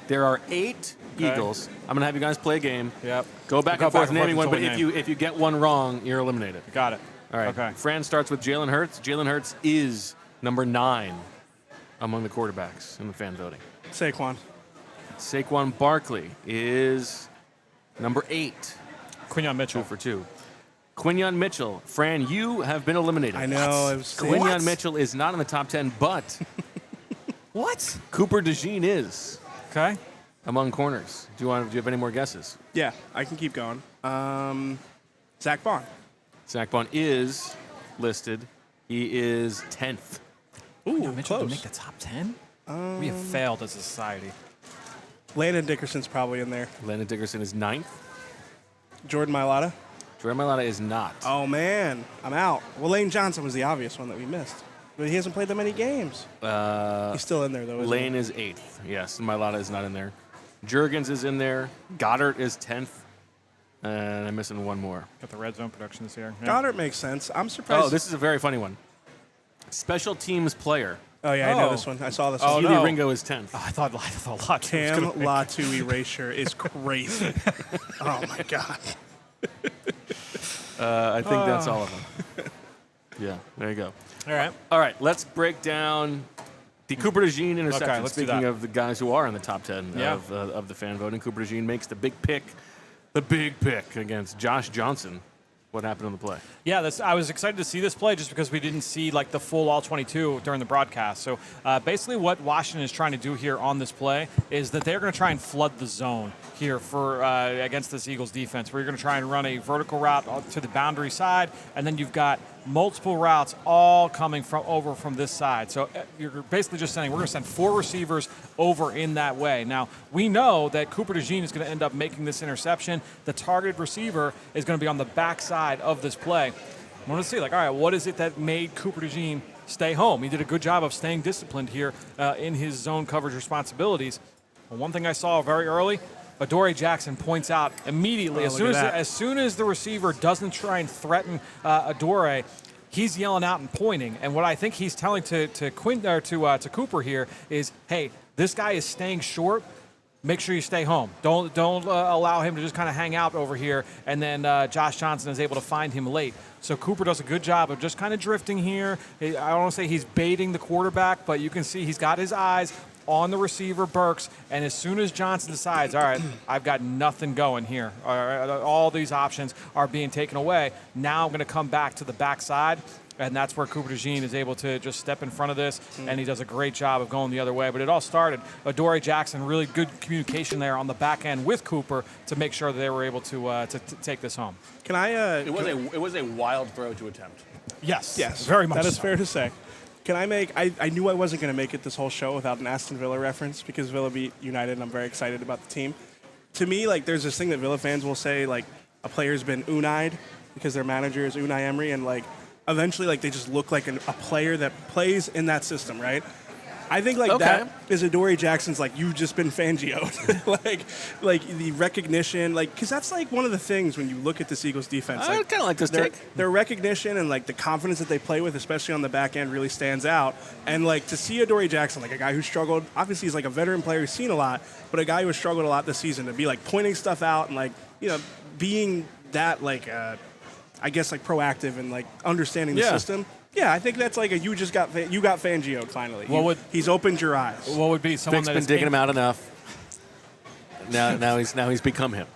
There are 8 Okay. Eagles. I'm going to have you guys play a game. Yep. Go back Go and forth back and naming forth one, but until we if you get one wrong, you're eliminated. Got it. All right. Okay. Fran starts with Jalen Hurts. Jalen Hurts is number 9 among the quarterbacks in the fan voting. Saquon. Saquon Barkley is number 8. Quinyon Mitchell. 2 for 2. Quinyon Mitchell. Fran, you have been eliminated. I know. It was Quinyon Mitchell is not in the top 10, but What? Cooper DeJean is Okay. among corners. Do you have any more guesses? Yeah, I can keep going. Zach Bond. Zach Bond is listed. He is 10th. Ooh, Mitchell to close. make the top 10? We have failed as a society. Landon Dickerson's probably in there. Landon Dickerson is 9th. Jordan Mailata. Jordan Mailata is not. Oh, man. I'm out. Well, Lane Johnson was the obvious one that we missed. But he hasn't played that many games. He's still in there, though, isn't Lane is 8th. Yes, Mailata is not in there. Jurgens is in there. Goddard is 10th. And I'm missing one more. Got the red zone production this year. he? Goddard makes sense. I'm surprised. Oh, this is a very funny one. Special teams player. Oh, yeah, I know Oh. this one. I saw this Oh, one. Keely no. Ringo is 10th. I thought a lot. Cam Latu erasure is crazy. Oh, my God. I think that's all of them. Yeah, there you go. All right. All right, let's break down the Cooper DeJean interception. Okay, let's do Speaking that. of the guys who are in the top 10 Yeah. of the fan voting, Cooper DeJean makes the big pick against Josh Johnson. What happened on the play? Yeah, I was excited to see this play just because we didn't see like the full all 22 during the broadcast. So basically what Washington is trying to do here on this play is that they're going to try and flood the zone here for against this Eagles defense, where you're going to try and run a vertical route to the boundary side, and then you've got multiple routes all coming over from this side. So you're basically just saying we're going to send 4 receivers over in that way. Now, we know that Cooper DeJean is going to end up making this interception. The targeted receiver is going to be on the backside of this play. I want to see, all right, what is it that made Cooper DeJean stay home? He did a good job of staying disciplined here in his zone coverage responsibilities. Well, one thing I saw very early, Adoree Jackson points out immediately, as soon as the receiver doesn't try and threaten Adoree, he's yelling out and pointing. And what I think he's telling to Cooper here is, hey, this guy is staying short. Make sure you stay home. Don't allow him to just kind of hang out over here. And then Josh Johnson is able to find him late. So Cooper does a good job of just kind of drifting here. I don't want to say he's baiting the quarterback, but you can see he's got his eyes on the receiver, Burks, and as soon as Johnson decides, all right, I've got nothing going here, all these options are being taken away, now I'm going to come back to the backside, and that's where Cooper DeJean is able to just step in front of this, and he does a great job of going the other way. But it all started, Adoree Jackson, really good communication there on the back end with Cooper to make sure that they were able to take this home. Can I? It was a wild throw to attempt. Yes, Yes, very much That is so. fair to say. Can I make? I knew I wasn't going to make it this whole show without an Aston Villa reference because Villa beat United, and I'm very excited about the team. To me, like, there's this thing that Villa fans will say, like, a player's been Unai'd because their manager is Unai Emery, and like, eventually, like, they just look like a player that plays in that system, right? I think like that is Adoree Jackson's like you've just been Fangio'd. like the recognition, like because that's like one of the things when you look at this Eagles defense. I kind of like this take. Their recognition and like the confidence that they play with, especially on the back end, really stands out. And like to see Adoree Jackson, like a guy who struggled, obviously he's like a veteran player who's seen a lot, but a guy who has struggled a lot this season to be like pointing stuff out and like being that like I guess like proactive and like understanding the system. Yeah, I think that's like you got Fangio'd finally. He's opened your eyes. What would be someone Vic's that been is digging him out enough. Now he's become him.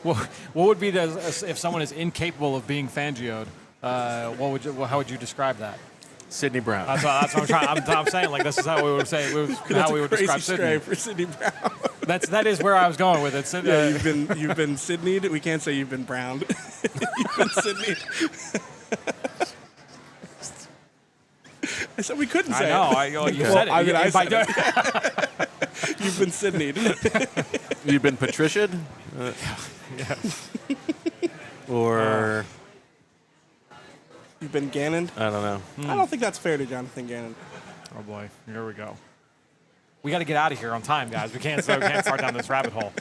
What would be if someone is incapable of being Fangio'd? How would you describe that? Sidney Brown. That's what I'm saying. Like this is how we would say. How we would describe Sidney. For Sidney Brown. That is where I was going with it. Yeah, you've been Sidney'd. We can't say you've been browned. You've been Sidney'd. I said we couldn't say. I know. You said it. I said it. You've been Sidney'd. You've been Patricia'd? Yes. Or You've been Gannoned. I don't know. I don't think that's fair to Jonathan Gannon. Oh boy, here we go. We got to get out of here on time, guys. We can't start down this rabbit hole.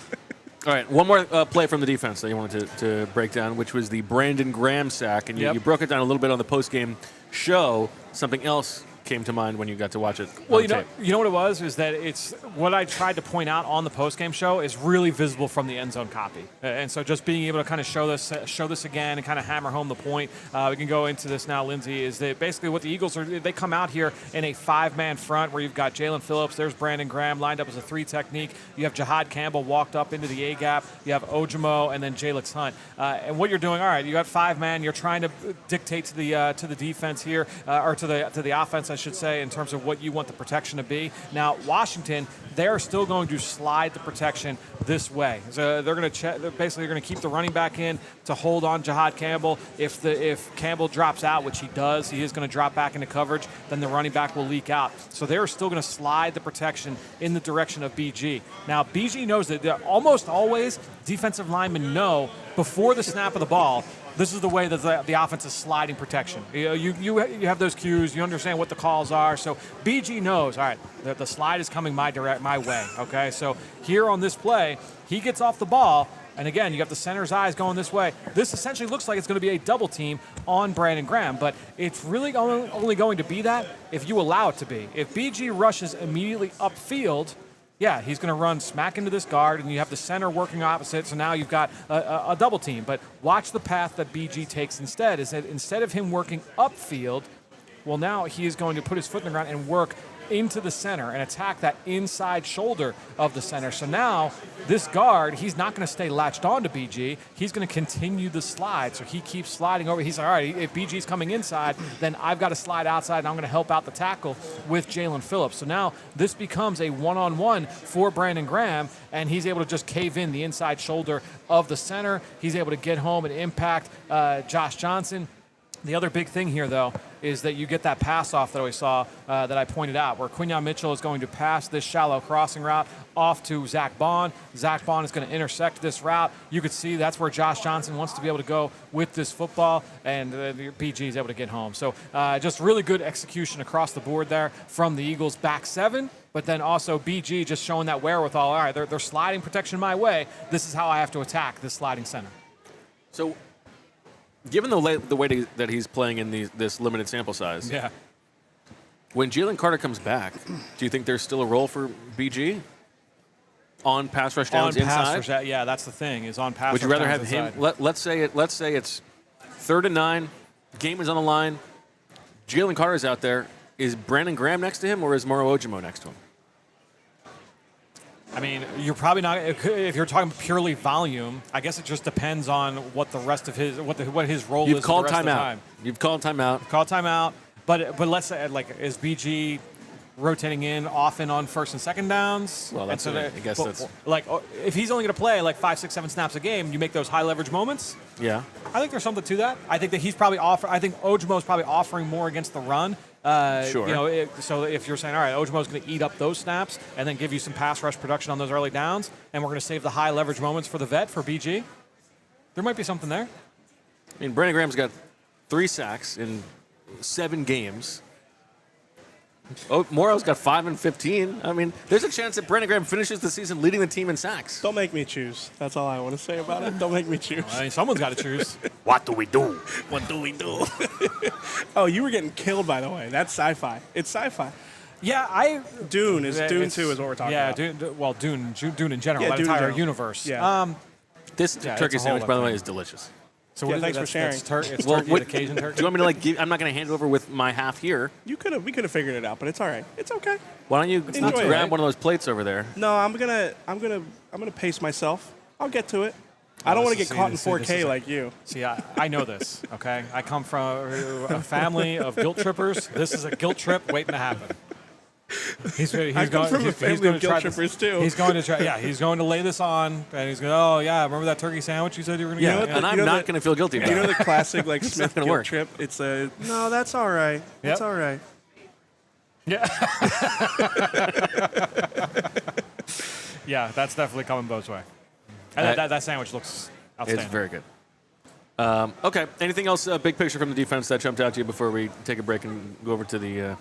All right, one more play from the defense that you wanted to break down, which was the Brandon Graham sack. And you broke it down a little bit on the post-game show. Something else came to mind when you got to watch it. Well, you know what it was is that it's what I tried to point out on the post-game show is really visible from the end zone copy, and so just being able to kind of show this again and kind of hammer home the point. We can go into this now, Lindsay. Is that basically what the Eagles are? They come out here in a 5-man front where you've got Jalen Phillips, there's Brandon Graham lined up as a 3 technique. You have Jihad Campbell walked up into the A gap. You have Ojimo and then Jalix Hunt. And what you're doing, all right, you got 5-man. You're trying to dictate to the defense here, or to the offense, I should say, in terms of what you want the protection to be. Now, Washington, they're still going to slide the protection this way. So they're going to basically going to keep the running back in to hold on Jihad Campbell. If Campbell drops out, which he does, he is going to drop back into coverage, then the running back will leak out. So they're still going to slide the protection in the direction of BG. Now, BG knows that almost always defensive linemen know before the snap of the ball, this is the way that the offense is sliding protection. You have those cues. You understand what the calls are. So BG knows, all right, the slide is coming my way. Okay, so here on this play, he gets off the ball, and again, you got the center's eyes going this way. This essentially looks like it's going to be a double team on Brandon Graham, but it's really only going to be that if you allow it to be. If BG rushes immediately upfield, yeah, he's going to run smack into this guard, and you have the center working opposite, so now you've got a double team. But watch the path that BG takes instead, is that instead of him working upfield, well, now he is going to put his foot in the ground and work into the center and attack that inside shoulder of the center. So now this guard, he's not going to stay latched on to BG. He's going to continue the slide. So he keeps sliding over. He's like, all right, if BG's coming inside, then I've got to slide outside, and I'm going to help out the tackle with Jalen Phillips. So now this becomes a one-on-one for Brandon Graham, and he's able to just cave in the inside shoulder of the center. He's able to get home and impact Josh Johnson. The other big thing here, though, is that you get that pass off that we saw that I pointed out, where Quinyon Mitchell is going to pass this shallow crossing route off to Zach Bond. Zach Bond is going to intersect this route. You could see that's where Josh Johnson wants to be able to go with this football, and BG is able to get home. So just really good execution across the board there from the Eagles' back 7. But then also BG just showing that wherewithal. All right, they're sliding protection my way. This is how I have to attack this sliding center. So, given the way that he's playing in this limited sample size, yeah. When Jalen Carter comes back, do you think there's still a role for BG on pass rush downs inside? Yeah, that's the thing. Is on pass. Would you rather have him? Let's say it's 3rd and 9, game is on the line. Jalen Carter's out there. Is Brandon Graham next to him, or is Moro Ojimo next to him? I mean, you're probably not, if you're talking purely volume, I guess it just depends on what the rest of his, what his role is. You've called timeout. You've called timeout. Called timeout. But let's say, like, is BG rotating in often on 1st and 2nd downs? Well, that's I guess that's. Like, if he's only going to play like 5, 6, 7 snaps a game, you make those high leverage moments. Yeah. I think there's something to that. I think that he's probably I think Ojimo is probably offering more against the run. Sure. You know, so if you're saying, all right, Ojimo's going to eat up those snaps and then give you some pass rush production on those early downs, and we're going to save the high leverage moments for the vet, for BG, there might be something there. I mean, Brandon Graham's got 3 sacks in 7 games. Moro's got 5 and 15. I mean, there's a chance that Brandon Graham finishes the season leading the team in sacks. Don't make me choose. That's all I want to say about it. Don't make me choose. I mean, someone's got to choose. What do we do? What do we do? Oh, you were getting killed, by the way. That's sci-fi. It's sci-fi. Yeah, Dune 2 is what we're talking about. Yeah, Dune in general, Yeah, that Dune in entire general. universe. Yeah. This turkey sandwich, by the way, is delicious. So Yeah, thanks for sharing. It's turkey, the Cajun turkey. Do you want me to I'm not going to hand it over with my half here. We could have figured it out, but it's all right. It's okay. Why don't you Enjoy it, grab right? one of those plates over there? No, I'm gonna pace myself. I'll get to it. I don't want to get caught in 4K like you. See, I know this, okay? I come from a family of guilt trippers. This is a guilt trip waiting to happen. I come from a family of guilt trippers too. He's going to try. Yeah, he's going to lay this on, and he's going. Oh yeah, remember that turkey sandwich you said you were going to get? And I'm not going to feel guilty about it. You know the classic like Smith gonna guilt work. trip? It's a no. That's all right. That's all right. Yeah. Yeah, that's definitely coming both way. And that sandwich looks outstanding. It's very good. Okay. Anything else? Big picture from the defense that jumped out to you before we take a break and go over to the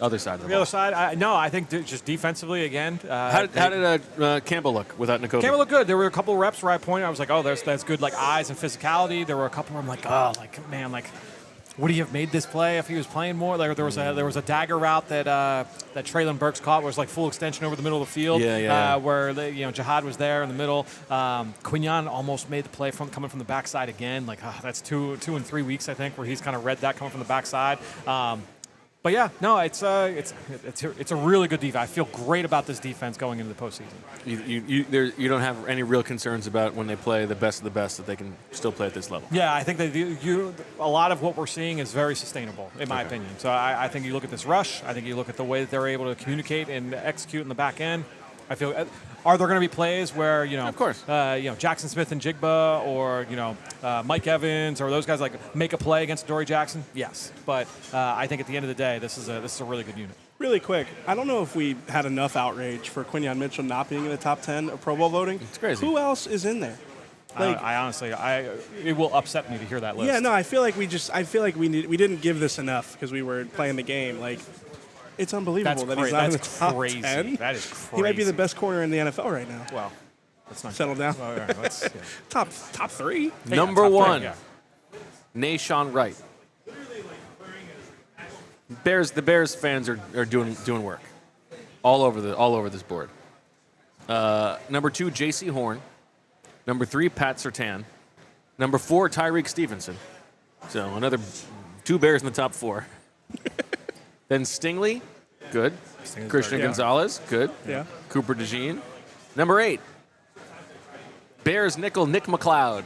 Other side of the The ball. other side, I think just defensively again. How did Campbell look without Nakobe? Campbell looked good. There were a couple of reps where I pointed. I was like, oh, that's good, like eyes and physicality. There were a couple where I'm like, oh, like man, like would he have made this play if he was playing more? Like there was a dagger route that Traylon Burks caught, where it was like full extension over the middle of the field. Where Jihad was there in the middle. Quignon almost made the play coming from the backside again. Like that's 2 and 3 weeks I think where he's kind of read that coming from the backside. But yeah, no, it's a really good defense. I feel great about this defense going into the postseason. You don't have any real concerns about when they play the best of the best that they can still play at this level. Yeah, I think a lot of what we're seeing is very sustainable, in my opinion. So I think you look at this rush. I think you look at the way that they're able to communicate and execute in the back end. I feel. Are there going to be plays where of course, Jackson Smith and Jigba or Mike Evans or those guys like make a play against Dory Jackson? Yes, but I think at the end of the day, this is a really good unit. Really quick, I don't know if we had enough outrage for Quinyon Mitchell not being in the top 10 of Pro Bowl voting. It's crazy. Who else is in there? Like, I honestly, it will upset me to hear that list. Yeah, no, I feel like we didn't give this enough because we were playing the game. Like, it's unbelievable that he's not in the top 10. That is crazy. He might be the best corner in the NFL right now. Well, let's not settle down. Well, all right, let's, top 3. Number top 1, three, Nashawn Wright. The Bears fans are doing work all over this board. Number 2, J.C. Horn. Number 3, Pat Surtain. Number 4, Tyreek Stevenson. So another 2 Bears in the top 4. Then Stingley, good. Christian Gonzalez, good. Yeah. Cooper DeJean. Number 8, Bears nickel Nick McLeod.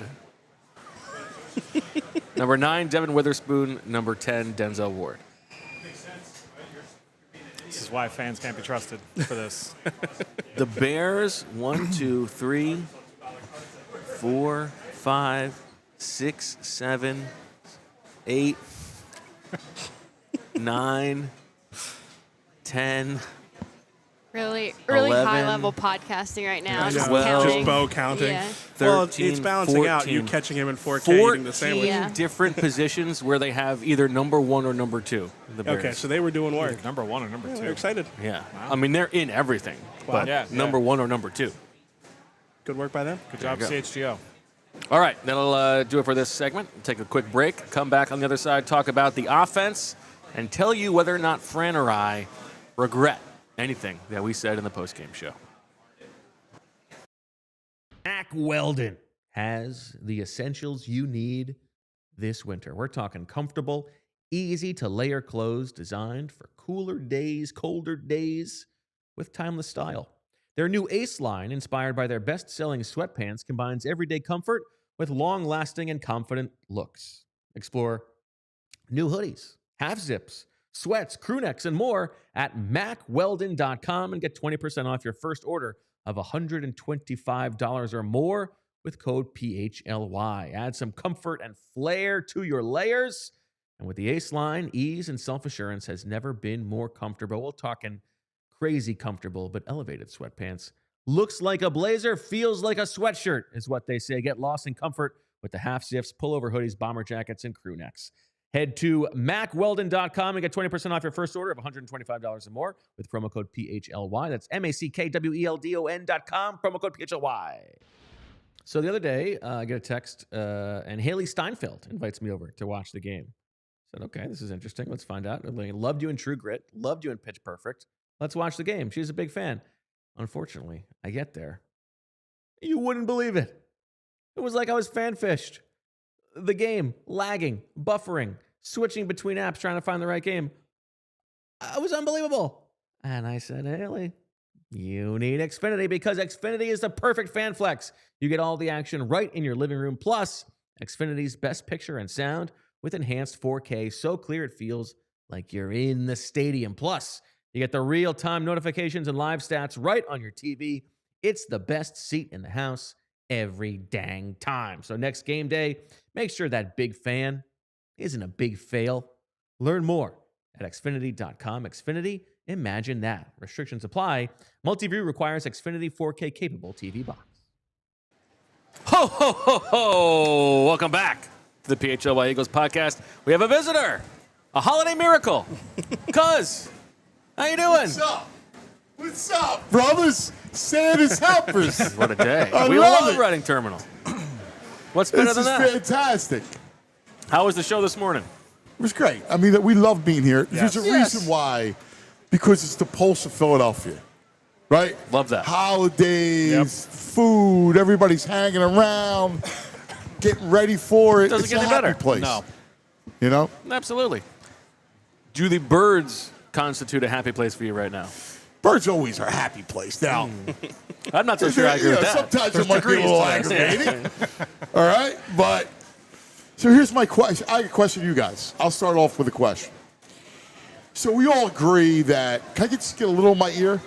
Number 9, Devin Witherspoon. Number 10, Denzel Ward. This is why fans can't be trusted for this. The Bears, 1, 2, 3, 4, 5, 6, 7, 8, 9, 10. Really 11, high-level podcasting right now. Just 12, counting. Just Bo counting. Yeah. 13, well, it's balancing 14, out. You catching him in 4K eating the sandwich. Yeah. different positions where they have either number 1 or number 2. The Bears. Okay, so they were doing work. Number 1 or number 2. They're excited. Yeah. I mean, they're in everything. Wow. But number 1 or number 2. Good work by them. Good job, There you CHGO. All right, that'll do it for this segment. Take a quick break. Come back on the other side, talk about the offense, and tell you whether or not Fran or I regret anything that we said in the postgame show. Mack Weldon has the essentials you need this winter. We're talking comfortable, easy to layer clothes designed for cooler days, colder days with timeless style. Their new Ace line, inspired by their best-selling sweatpants, combines everyday comfort with long-lasting and confident looks. Explore new hoodies, half zips, sweats, crew necks, and more at MackWeldon.com and get 20% off your first order of $125 or more with code PHLY. Add some comfort and flair to your layers. And with the Ace line, ease and self-assurance has never been more comfortable. We're talking crazy comfortable, but elevated sweatpants. Looks like a blazer, feels like a sweatshirt, is what they say. Get lost in comfort with the half zips, pullover hoodies, bomber jackets, and crew necks. Head to MackWeldon.com and get 20% off your first order of $125 or more with promo code PHLY. That's MackWeldon.com, promo code PHLY. So the other day, I get a text, and Haley Steinfeld invites me over to watch the game. I said, okay, this is interesting. Let's find out. Loved you in True Grit. Loved you in Pitch Perfect. Let's watch the game. She's a big fan. Unfortunately, I get there. You wouldn't believe it. It was like I was fan-fished. The game, lagging, buffering, switching between apps, trying to find the right game. It was unbelievable. And I said, Haley, you need Xfinity because Xfinity is the perfect fan flex. You get all the action right in your living room. Plus, Xfinity's best picture and sound with enhanced 4K, so clear it feels like you're in the stadium. Plus, you get the real-time notifications and live stats right on your TV. It's the best seat in the house every dang time. So next game day, make sure that big fan isn't a big fail. Learn more at Xfinity.com. Xfinity, imagine that. Restrictions apply. Multiview requires Xfinity 4K capable TV box. Ho, ho, ho, ho! Welcome back to the PHLY Eagles podcast. We have a visitor, a holiday miracle, because How you doing? What's up? What's up, brothers? Santa's helpers. What a day. I We love love it. Reading Terminal. What's better This than is that? fantastic. How was the show this morning? It was great. I mean, we love being here. Yes. There's a Yes. reason why, because it's the pulse of Philadelphia, right? Love that. Holidays, food, everybody's hanging around, getting ready for it. Doesn't It's get a any happy better. place. No. You know? Absolutely. Do the birds constitute a happy place for you right now? Birds always are a happy place. Now, I'm not so sure I agree with that. sometimes it might be a little aggravating. All right? But, so here's my question. I have a question to you guys. I'll start off with a question. So we all agree that, can I just get a little in my ear?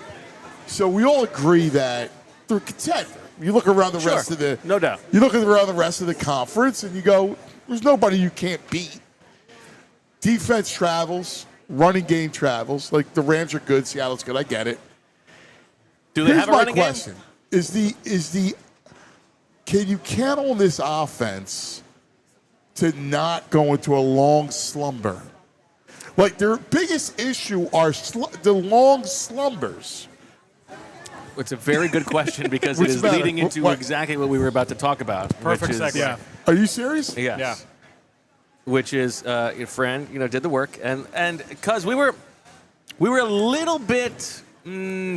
So we all agree that they're a contender. You look around the Sure. rest of the, No doubt. You look around the rest of the conference and you go, there's nobody you can't beat. Defense travels, running game travels. Like the Rams are good, Seattle's good. I get it. Do they Here's have a my running question: can you count on this offense to not go into a long slumber? Like their biggest issue are the long slumbers. game? It's a very good question because it What's is the matter? leading into What? exactly what we were about to talk about. Perfect which is, segue. Yeah. Are you serious? Yes. Yeah. Which is, Fran, did the work, and because we were a little bit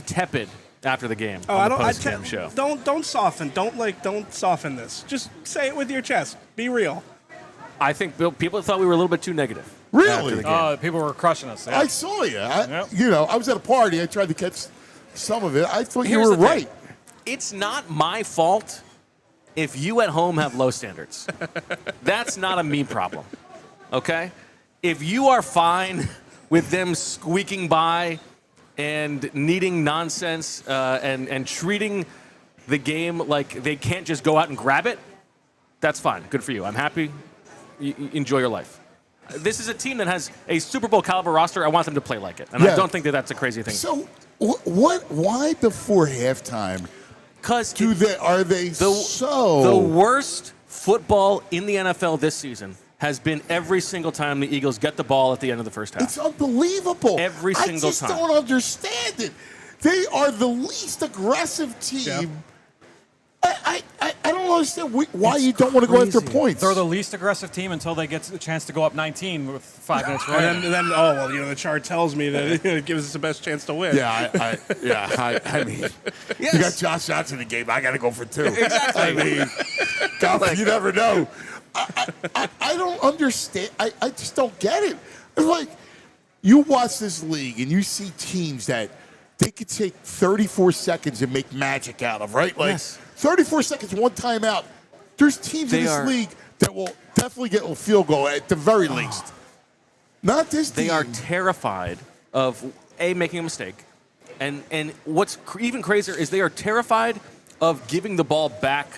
tepid after the game. Oh, on I the don't. post-game show. Don't soften. Don't soften this. Just say it with your chest. Be real. I think people thought we were a little bit too negative. Really? After the game. Oh, people were crushing us. Yeah. I saw you. Yep. I was at a party. I tried to catch some of it. I thought Here's you were the thing. right. It's not my fault if you at home have low standards. That's not a me problem. Okay? If you are fine with them squeaking by and needing nonsense and treating the game like they can't just go out and grab it, that's fine. Good for you. I'm happy. Enjoy your life. This is a team that has a Super Bowl caliber roster. I want them to play like it. And Yeah. I don't think that that's a crazy thing. So what? Why before halftime? Because Are they so? the worst football in the NFL this season has been every single time the Eagles get the ball at the end of the first half. It's unbelievable. Every single I just time. don't understand it. They are the least aggressive team. I don't understand why you don't want to go after crazy. points. They're the least aggressive team until they get the chance to go up 19 with 5 minutes And remaining. then the chart tells me that it gives us the best chance to win. I mean, you got Josh Johnson in the game. I got to go for 2. Exactly. I mean, God, you never know. I don't understand. I just don't get it. It's like you watch this league and you see teams that they could take 34 seconds and make magic out of, right? Like Yes. 34 seconds, one timeout. There's teams in They this are- league that will definitely get a field goal at the very least. Not this team. They are terrified of making a mistake, and what's even crazier is they are terrified of giving the ball back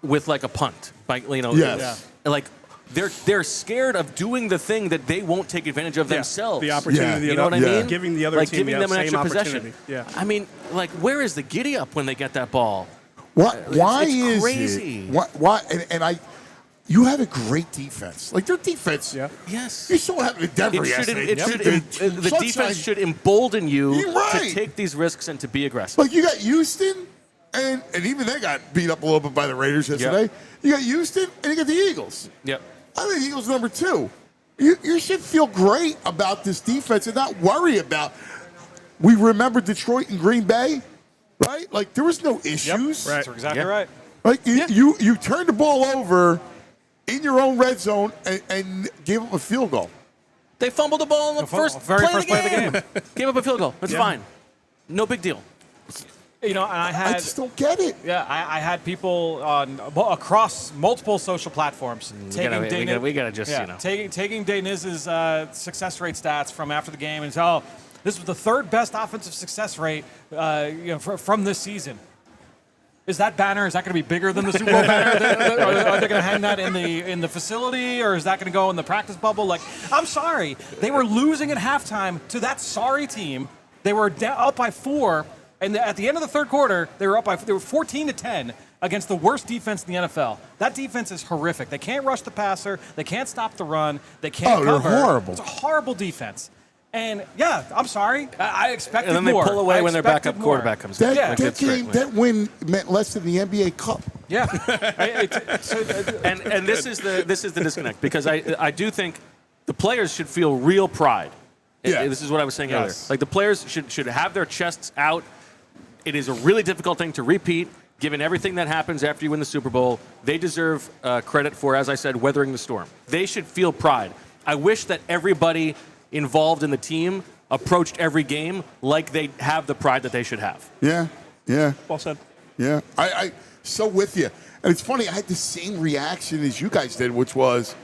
with like a punt. Yes. Like they're scared of doing the thing that they won't take advantage of themselves. The opportunity. Yeah. You know what I Yeah. mean? Giving the other like team giving the them an same extra opportunity. possession. Yeah. I mean, like where is the giddy up when they get that ball? Why it's is crazy. it? Why? You have a great defense. Like their defense. Yeah. Yes. You saw what happened to Denver yesterday. The Sunshine- defense should embolden you You're right. to take these risks and to be aggressive. Like you got Houston, and even they got beat up a little bit by the Raiders yesterday. You got Houston, and you got the Eagles. Yep. I think the Eagles number 2. You should feel great about this defense and not worry about. We remember Detroit and Green Bay, right? Like there was no issues. Right. That's exactly Yeah. right. Like you turned the ball over in your own red zone and gave up a field goal. They fumbled the ball in the very first play of the game. Gave up a field goal. That's fine. No big deal. And I I had just don't get it. I had people across multiple social platforms We gotta just taking Deniz's success rate stats from after the game and say, this was the 3rd best offensive success rate from this season. Is that banner? Is that going to be bigger than the Super Bowl banner? Are they going to hang that in the facility, or is that going to go in the practice bubble? Like, I'm sorry, they were losing at halftime to that sorry team. They were up by 4, and at the end of the 3rd quarter, they were 14-10 against the worst defense in the NFL. That defense is horrific. They can't rush the passer. They can't stop the run. They can't they're cover. horrible. It's a horrible defense. And yeah, I'm sorry. I expected more. And then they pull away when their backup more. quarterback comes in. That game, that win meant less than the NBA Cup. Yeah. And this is the disconnect, because I do think the players should feel real pride. Yeah. This is what I was saying earlier. Like, the players should have their chests out. It is a really difficult thing to repeat, given everything that happens after you win the Super Bowl. They deserve credit for, as I said, weathering the storm. They should feel pride. I wish that everybody involved in the team approached every game like they have the pride that they should have. Yeah, yeah. Well said. Yeah, I so with you. And it's funny, I had the same reaction as you guys did, which was,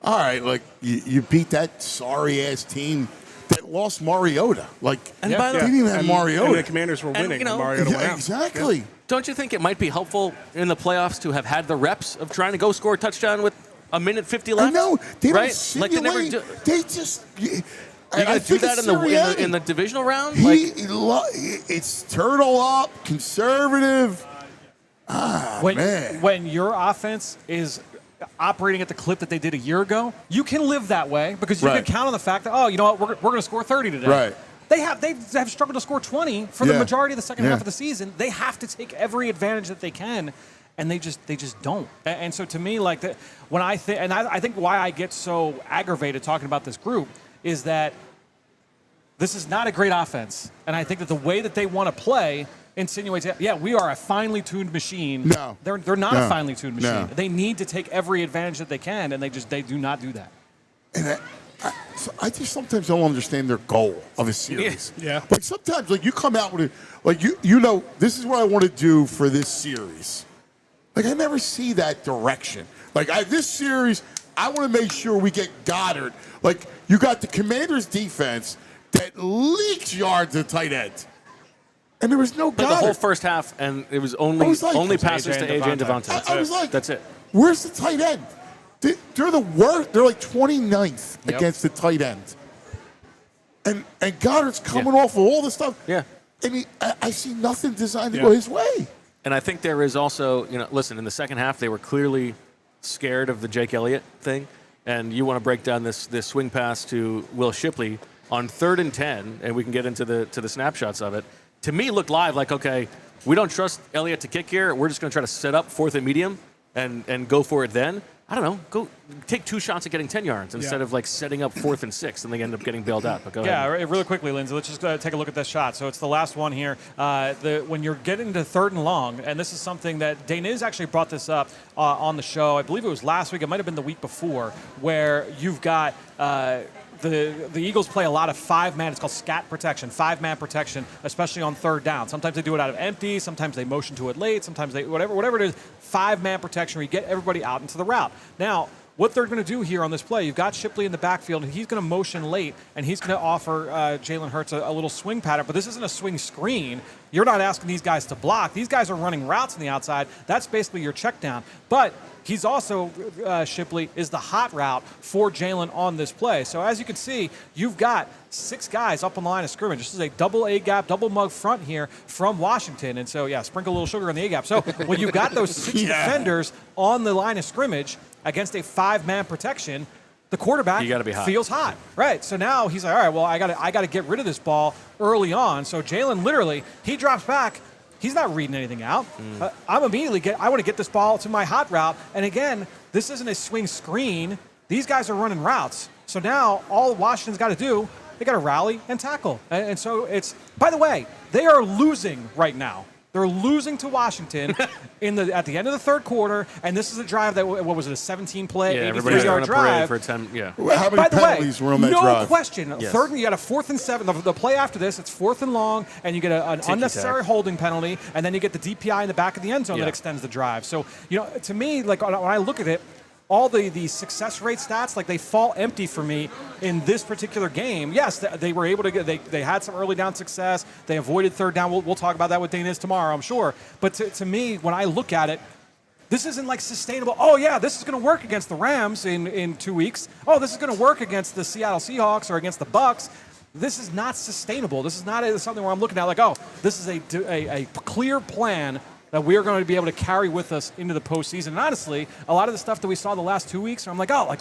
all right, like, you beat that sorry-ass team that lost Mariota. Like, And by the they didn't even have Mariota. And the Commanders were winning. you know, Mariota went out. Exactly. Yeah. Don't you think it might be helpful in the playoffs to have had the reps of trying to go score a touchdown with a minute 50 left? I know. They right? don't simulate. Like, they never do. They just... You're going to do that in the divisional round? It's turtle up, conservative. When your offense is operating at the clip that they did a year ago, you can live that way because you can count on the fact that, oh, you know what, we're going to score 30 today. Right. They have struggled to score 20 for the majority of the second half of the season. They have to take every advantage that they can, and they just don't. And so to me, like, when I think, and I think why I get so aggravated talking about this group is that this is not a great offense, and I think that the way that they want to play insinuates, yeah, we are a finely tuned machine. No, they're not a finely tuned machine. No. They need to take every advantage that they can, and they do not do that. And I just sometimes don't understand their goal of a series. Yeah. Like, sometimes, like, you come out with it, like, you know, this is what I want to do for this series. Like, I never see that direction. Like, this series, I want to make sure we get Goddard. Like, you got the Commanders' defense that leaks yards at tight end. And there was no But Goddard. the whole first half, and it was only passes to AJ and Devontae. I was like, that's it. Where's the tight end? They're the worst. They're like 29th against the tight end. And Goddard's coming off of all this stuff. Yeah. And I see nothing designed to go his way. And I think there is also, listen, in the second half, they were clearly scared of the Jake Elliott thing. And you want to break down this swing pass to Will Shipley on 3rd and 10, and we can get into the snapshots of it. To me, looked live like, okay, we don't trust Elliott to kick here. We're just going to try to set up 4th and medium and go for it then. I don't know. Go take 2 shots at getting 10 yards instead of like setting up 4th and 6, and they end up getting bailed out. But go ahead. Yeah, really quickly, Lindsay. Let's just take a look at this shot. So it's the last one here. When you're getting to 3rd and long, and this is something that Daniz actually brought this up on the show. I believe it was last week. It might have been the week before, where you've got. The Eagles play a lot of 5-man. It's called scat protection, 5-man protection, especially on 3rd down. Sometimes they do it out of empty. Sometimes they motion to it late. Sometimes they whatever it is, 5-man protection where you get everybody out into the route. Now, what they're going to do here on this play, you've got Shipley in the backfield, and he's going to motion late, and he's going to offer Jalen Hurts a little swing pattern. But this isn't a swing screen. You're not asking these guys to block. These guys are running routes on the outside. That's basically your check down. But he's also, Shipley, is the hot route for Jalen on this play. So as you can see, you've got 6 guys up on the line of scrimmage. This is a double A-gap, double mug front here from Washington. And so, sprinkle a little sugar on the A-gap. So when you've got those 6 defenders on the line of scrimmage against a 5-man protection, the quarterback feels hot. Right. So now he's like, all right, well, I got to get rid of this ball early on. So Jalen literally, he drops back. He's not reading anything out. I want to get this ball to my hot route. And again, this isn't a swing screen. These guys are running routes. So now all Washington's got to do, they got to rally and tackle. And so it's, by the way, they are losing right now. They're losing to Washington at the end of the 3rd quarter, and this is a drive that, what was it, a 17-play, 83-yard drive. For 10, How many penalties were on that drive? No question. Yes. Third, you got a 4th and 7. The play after this, it's 4th and long, and you get an unnecessary holding penalty, and then you get the DPI in the back of the end zone that extends the drive. So, to me, like when I look at it, all the success rate stats, like, they fall empty for me in this particular game. Yes, they were able to get, they had some early down success. They avoided 3rd down. We'll talk about that with Daniz tomorrow, I'm sure. But to me, when I look at it, this isn't like sustainable. Oh, yeah, this is going to work against the Rams in 2 weeks. Oh, this is going to work against the Seattle Seahawks or against the Bucks. This is not sustainable. This is not something where I'm looking at like, oh, this is a clear plan that we are going to be able to carry with us into the postseason. And honestly, a lot of the stuff that we saw the last 2 weeks, I'm like, oh, like,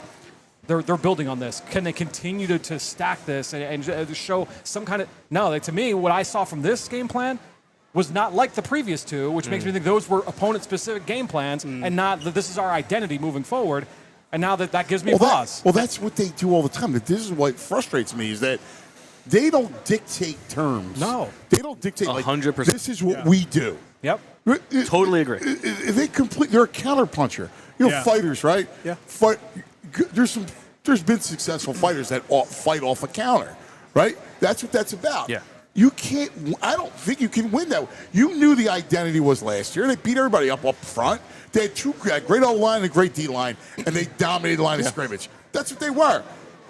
they're building on this. Can they continue to stack this and show some kind of no? Like, to me, what I saw from this game plan was not like the previous two, which makes me think those were opponent-specific game plans and not that this is our identity moving forward. And now that gives me pause. That's what they do all the time. This is what frustrates me is that they don't dictate terms. No. They don't dictate 100%. This is what we do. Yep. Totally agree. They're a counterpuncher. Fighters, right? Yeah. There's been successful fighters that fight off a counter, right? That's what that's about. Yeah. I don't think you can win that. You knew the identity was last year. They beat everybody up front. They had great O-line and a great D-line, and they dominated the line of scrimmage. That's what they were.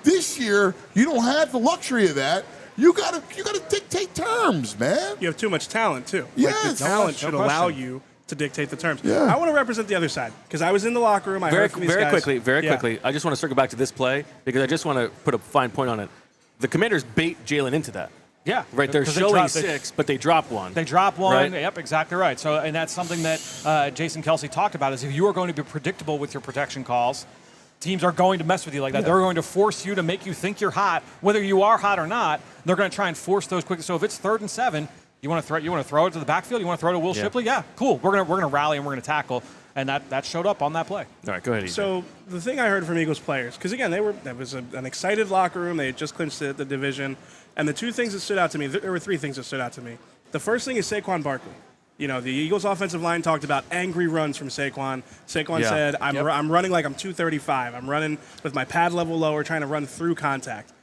This year, you don't have the luxury of that. You gotta dictate terms, man. You have too much talent, too. Yes. Like, the talent should allow you to dictate the terms. Yeah. I want to represent the other side because I was in the locker room. I heard from these guys. Very quickly. I just want to circle back to this play because I just want to put a fine point on it. The Commanders bait Jalen into that. Yeah. Right, they're showing 6, but they drop one. They drop one. Right? Yep, exactly right. So, and that's something that Jason Kelsey talked about is if you are going to be predictable with your protection calls, teams are going to mess with you like that. They're going to force you to make you think you're hot, whether you are hot or not. They're going to try and force those quickly. So if it's 3rd and 7, you want to throw it to the backfield. You want to throw it to Will Shipley. Yeah, cool. We're gonna rally and we're gonna tackle, and that showed up on that play. All right, go ahead. EJ. So the thing I heard from Eagles players, because again, that was an excited locker room. They had just clinched the division, and the two things that stood out to me. There were 3 things that stood out to me. The first thing is Saquon Barkley. The Eagles' offensive line talked about angry runs from Saquon. Saquon said, I'm running like I'm 235. I'm running with my pad level lower, trying to run through contact.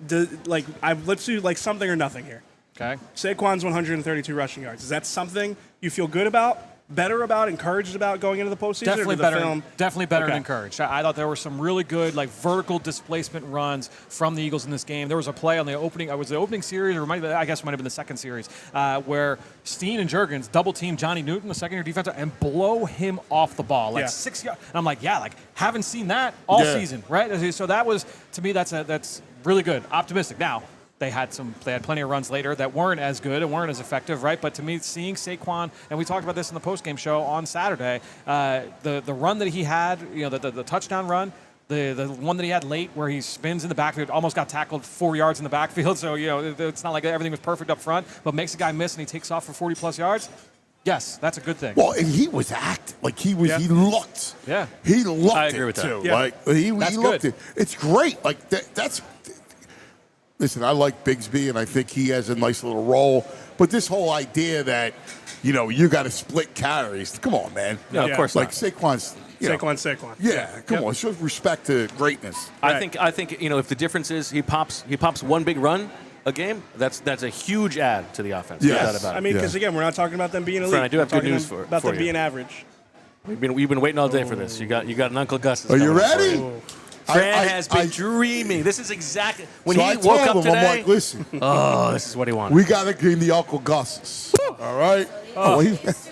Let's do like something or nothing here. Okay. Saquon's 132 rushing yards. Is that something you feel good about, better about, encouraged about going into the postseason? Definitely or better. Definitely better Okay. than encouraged. I thought there were some really good vertical displacement runs from the Eagles in this game. There was a play on the opening. Was the opening series, or I guess it might have been the second series, where Steen and Jurgens double team Johnny Newton, the second-year defensive, and blow him off the ball 6 yards. And I'm like, haven't seen that all season, right? So that was, to me, that's really good, optimistic. Now, They had plenty of runs later that weren't as good and weren't as effective, right? But to me, seeing Saquon, and we talked about this in the postgame show on Saturday, the run that he had, the touchdown run, the one that he had late where he spins in the backfield, almost got tackled 4 yards in the backfield. So it's not like everything was perfect up front, but makes a guy miss and he takes off for 40+ yards. Yes, that's a good thing. Well, and he was acting like he was. Yeah. He looked. Yeah, he looked. I agree with that. Too. Yeah. Like he looked it. It's great. Like that's. Listen, I like Bigsby, and I think he has a nice little role. But this whole idea that, you got to split carries. Come on, man. No, of course like not. Saquon's. Saquon. Yeah, come on. Show respect to greatness. Right. I think if the difference is he pops one big run a game, that's a huge add to the offense. Yes. No doubt about it. I mean, because again, we're not talking about them being elite. Fran, I do have good news for about them you. being average. We've been waiting all day for this. You got an Uncle Gus. Are you ready? Fran has been dreaming. This is exactly when so he I woke told up him, today. I'm like, listen. Oh, this is what he wanted. We got to give the Uncle Gus's. All right. Oh, he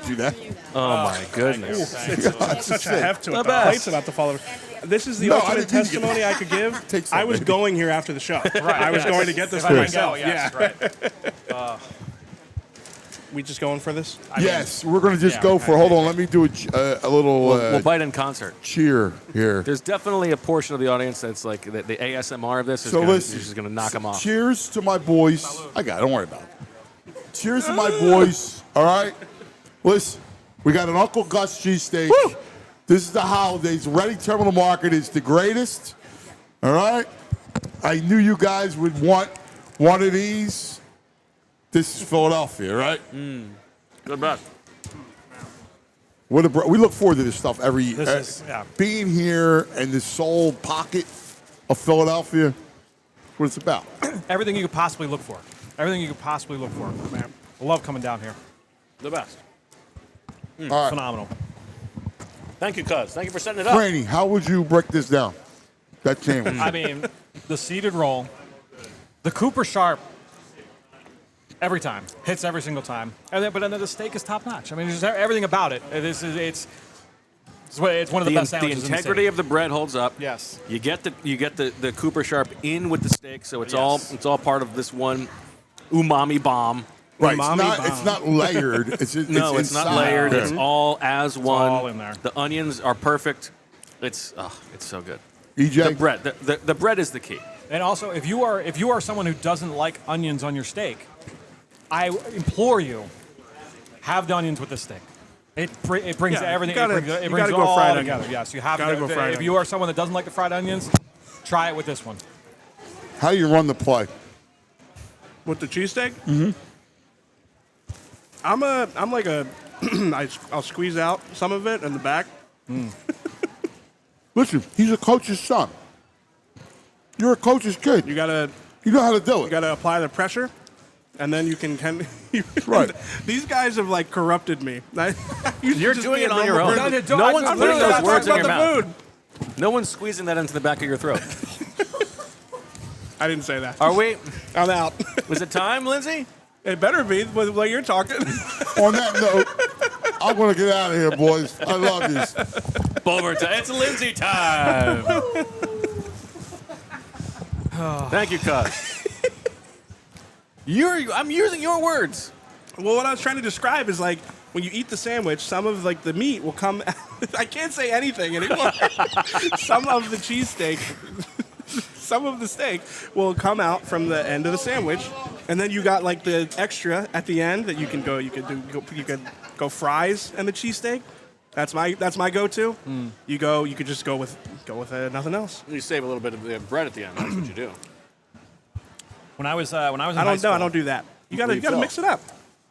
do that. Oh my goodness. It's such a heft to it. The plate's about to fall over. This is the No, I ultimate didn't need to testimony I could give. Take some, I was baby. going here after the show. Right. I was going to get this If for I myself. might go, yes, right. We just going for this? Yes, we're going to just go for. Hold on, let me do a little. We'll bite in concert. Cheer here. There's definitely a portion of the audience that's like the ASMR of this is So just listen, going to knock them off. Cheers to my boys. I got it. Don't worry about it. Cheers to my boys. All right. Listen, we got an Uncle Gus cheesesteak. This is the holidays. Ready Terminal Market is the greatest. All right. I knew you guys would want one of these. This is Philadelphia, right? Good bet. We look forward to this stuff every year. This is, Being here in the soul pocket of Philadelphia, that's what it's about. Everything you could possibly look for. Everything you could possibly look for, man. I love coming down here. The best. All right. Phenomenal. Thank you, Cuz. Thank you for setting it up. Franny, how would you break this down? That sandwich. I mean, the seeded roll, the Cooper Sharp, every time hits every single time, but then the steak is top notch. I mean, just everything about it. It's one of the best sandwiches. The integrity of the bread holds up. Yes. You get the Cooper Sharp in with the steak, so it's all part of this one umami bomb. Right, it's not layered. It's it's not inside. layered. Yeah. It's all as one. all in there. The onions are perfect. It's so good. EJ? The bread. The bread is the key. And also, if you are someone who doesn't like onions on your steak, I implore you, have the onions with the steak. It brings everything. It brings go all fried together. onion. Yes, you have Gotta to go fried If onion. you are someone that doesn't like the fried onions, try it with this one. How do you run the play? With the cheesesteak? Mm-hmm. I'm like a I'll squeeze out some of it in the back. Listen, he's a coach's son. You're a coach's kid. You gotta You know how to do you it. gotta apply the pressure, and then you can Right. These guys have like corrupted me. You're doing it on your own. No one's I'm putting literally those not words in talking your about the mouth. food. No one's squeezing that into the back of your throat. I didn't say that. Are we? I'm out. Was it time, Lindsay? It better be with what you're talking. On that note, I'm going to get out of here, boys. I love you. Bulmer time. It's Lindsay time. Thank you, Cuz. I'm using your words. Well, what I was trying to describe is like when you eat the sandwich, some of like the meat will come. I can't say anything anymore. Some of the cheesesteak, some of the steak will come out from the end of the sandwich, and then you got like the extra at the end that you can go. You could go fries and the cheesesteak. That's my go-to. You could just go with nothing else. You save a little bit of the bread at the end. That's what you do. When I was in high I school, don't do that. You gotta mix it up.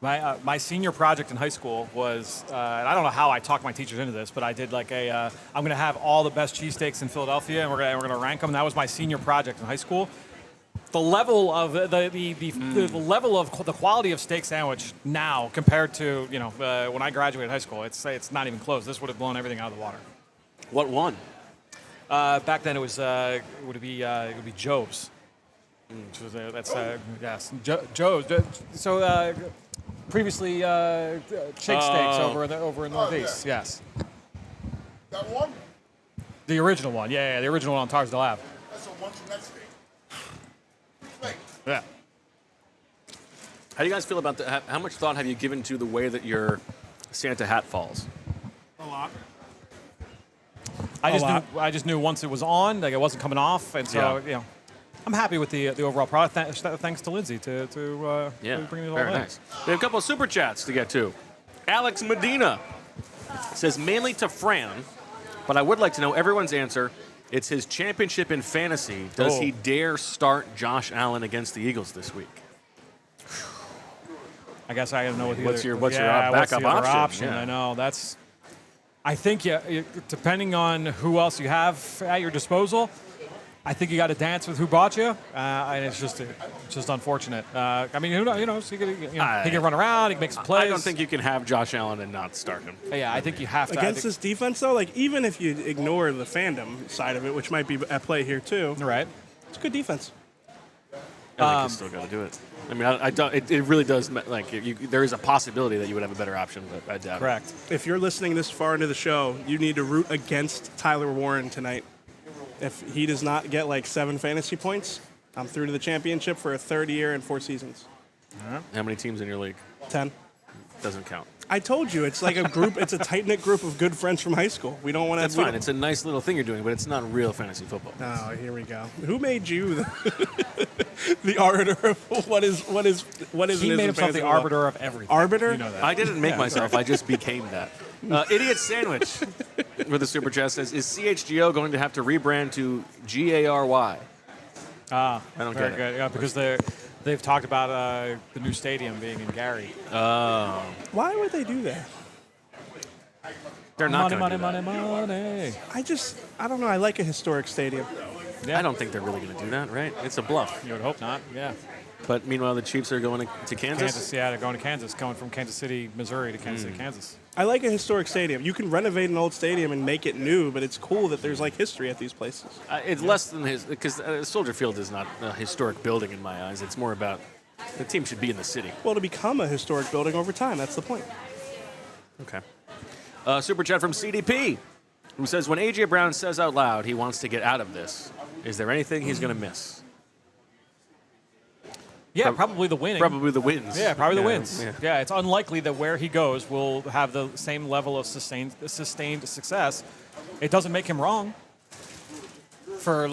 My senior project in high school was, and I don't know how I talked my teachers into this, but I did like I'm going to have all the best cheesesteaks in Philadelphia, and we're going to rank them. That was my senior project in high school. The level of the level of the quality of steak sandwich now compared to when I graduated high school, it's not even close. This would have blown everything out of the water. What one? Back then it would be Joe's. Yes, Joe's. So previously Chick Steaks over in the Northeast. Yes, That one? the original one. Yeah, the original one on Tarsdale Ave. That's a one-to-net steak. Wait. Yeah. How do you guys feel about that? How much thought have you given to the way that your Santa hat falls? A lot. I just knew once it was on, like it wasn't coming off, and so I'm happy with the overall product. Thanks to Lindsay to bring it all very in. nice. We have a couple of super chats to get to. Alex Medina says mainly to Fran, but I would like to know everyone's answer. It's his championship in fantasy. Does he dare start Josh Allen against the Eagles this week? I guess I don't know what the What's other, your what's backup the other option? I know that's. I think depending on who else you have at your disposal, I think you got to dance with who bought you, and it's just unfortunate. I mean, who knows? He can run around. He can make some plays. I don't think you can have Josh Allen and not start him. Yeah, I think you have to. Against this defense, though, like even if you ignore the fandom side of it, which might be at play here too, Right. it's a good defense. I think you still got to do it. I mean, I don't. It really does. Like, there is a possibility that you would have a better option, but I doubt Correct. If you're listening this far into the show, you need to root against Tyler Warren tonight. If he does not get like 7 fantasy points, I'm through to the championship for a third year and 4 seasons. it. How many teams in your league? 10. Doesn't count. I told you, it's like a group. It's a tight-knit group of good friends from high school. We don't want to. That's fine. It's a nice little thing you're doing, but it's not real fantasy football. Oh, here we go. Who made you the arbiter of what is He made himself the arbiter of everything. Arbiter? You know that. I didn't make myself. I just became that. Idiot Sandwich with a super chat says, is CHGO going to have to rebrand to GARY? I don't Very get it. good. Yeah, because they've talked about the new stadium being in Gary. Why would they do that? They're not Money, going to money, do money, that. money. I don't know. I like a historic stadium. I don't think they're really going to do that, right? It's a bluff. You would hope not. Yeah. But meanwhile, the Chiefs are going to Kansas. Kansas, yeah, they're going to Kansas, going from Kansas City, Missouri to Kansas City, Kansas. I like a historic stadium. You can renovate an old stadium and make it new, but it's cool that there's like history at these places. It's less than his, because Soldier Field is not a historic building in my eyes. It's more about the team should be in the city. Well, to become a historic building over time, that's the point. Okay. Super chat from CDP, who says, when A.J. Brown says out loud he wants to get out of this, is there anything he's going to miss? Yeah, probably the winning. Probably the wins. Yeah, probably the wins. Yeah. Yeah, it's unlikely that where he goes will have the same level of sustained success. It doesn't make him wrong. for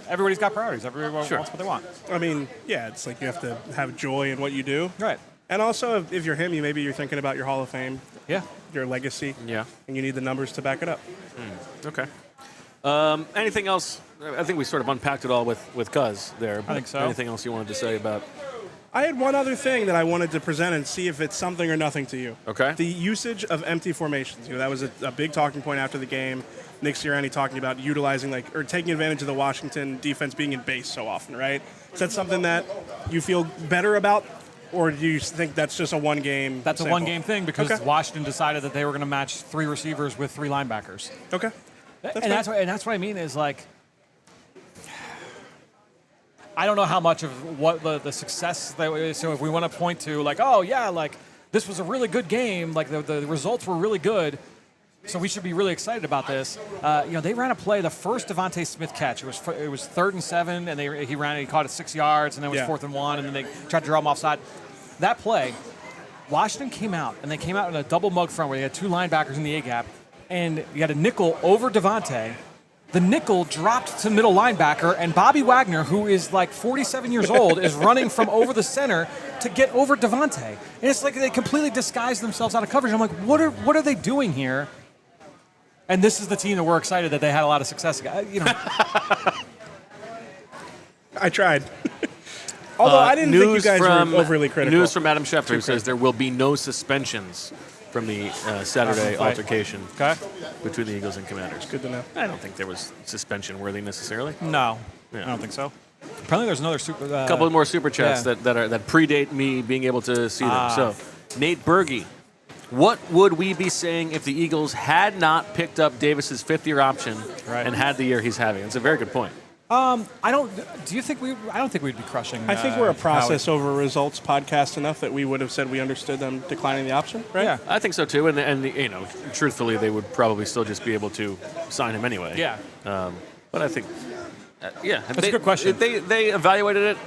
everybody's got priorities. Everybody Sure. wants what they want. I mean, yeah, it's like you have to have joy in what you do. Right. And also, if you're him, maybe you're thinking about your Hall of Fame, Yeah. your legacy, Yeah. and you need the numbers to back it up. Okay. Anything else? I think we sort of unpacked it all with Cuz there. I think so. Anything else you wanted to say about? I had one other thing that I wanted to present and see if it's something or nothing to you. Okay. The usage of empty formations. That was a big talking point after the game. Nick Sirianni talking about utilizing or taking advantage of the Washington defense being in base so often, right? Is that something that you feel better about, or do you think that's just a one-game That's sample? a one-game thing because Okay. Washington decided that they were going to match 3 receivers with 3 linebackers. Okay. That's what I mean is like, I don't know how much of what the success that so if we want to point to like, oh yeah, like this was a really good game, like the results were really good, so we should be really excited about this. They ran a play, the first Devontae Smith catch. It was 3rd and 7, and he caught it 6 yards, and then it was 4th and 1, and then they tried to draw him offside. That play, Washington came out, and they came out in a double mug front where they had 2 linebackers in the A gap, and you had a nickel over Devontae. The nickel dropped to middle linebacker, and Bobby Wagner, who is like 47 years old, is running from over the center to get over Devontae. And it's like they completely disguised themselves out of coverage. I'm like, what are they doing here? And this is the team that we're excited that they had a lot of success. I tried. Although I didn't think you guys were overly critical. News from Adam Schefter, who says there will be no suspensions from the Saturday altercation between the Eagles and Commanders. Good to know. I don't think there was suspension worthy necessarily. No, Yeah. I don't think so. Apparently, there's another A couple more super chats that predate me being able to see them. So, Nate Berge, what would we be saying if the Eagles had not picked up Davis's 5th-year option and had the year he's having? It's a very good point. I don't think we'd be crushing. I think we're a process over results podcast enough that we would have said we understood them declining the option, right? Yeah. I think so too, and truthfully, they would probably still just be able to sign him anyway. Yeah. But I think, that's a good question. They evaluated it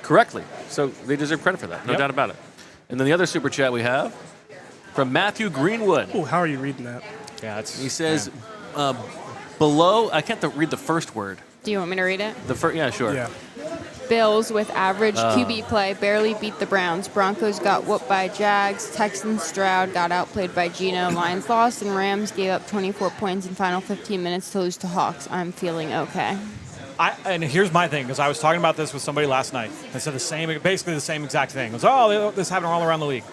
correctly, so they deserve credit for that, no doubt about it. And then the other super chat we have from Matthew Greenwood. Oh, how are you reading that? Yeah, He says, below. I can't read the first word. Do you want me to read it? Yeah, sure. Yeah. Bills with average QB play barely beat the Browns. Broncos got whooped by Jags. Texans Stroud got outplayed by Geno. Lions lost, and Rams gave up 24 points in final 15 minutes to lose to Hawks. I'm feeling okay. And here's my thing, because I was talking about this with somebody last night. They said basically the same exact thing. It was, this happened all around the league.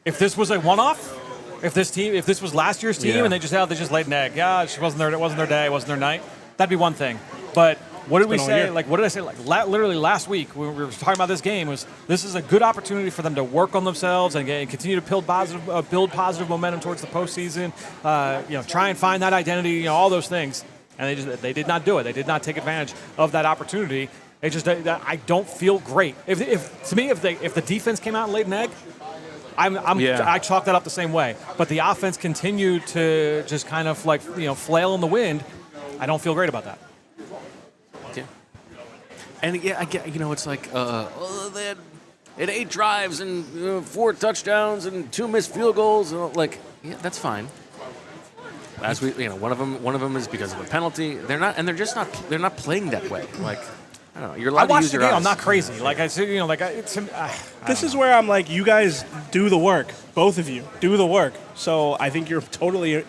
If this was a one-off, if this was last year's team and they just laid an egg, it wasn't their day, it wasn't their night, that'd be one thing. But what did we say? Like, what did I say? Like, literally last week when we were talking about this game, this is a good opportunity for them to work on themselves and continue to build positive momentum towards the postseason. Try and find that identity. All those things, and they did not do it. They did not take advantage of that opportunity. I don't feel great. If the defense came out and laid an egg, I chalk that up the same way. But the offense continued to just kind of flail in the wind. I don't feel great about that. Yeah. And I get, it's like they had 8 drives and 4 touchdowns and 2 missed field goals. That's fine. As one of them is because of a penalty. They're not playing that way. Like, I don't know. You're allowed to use your eyes. I'm not crazy. This is where I'm like, you guys do the work. Both of you do the work. So I think you're totally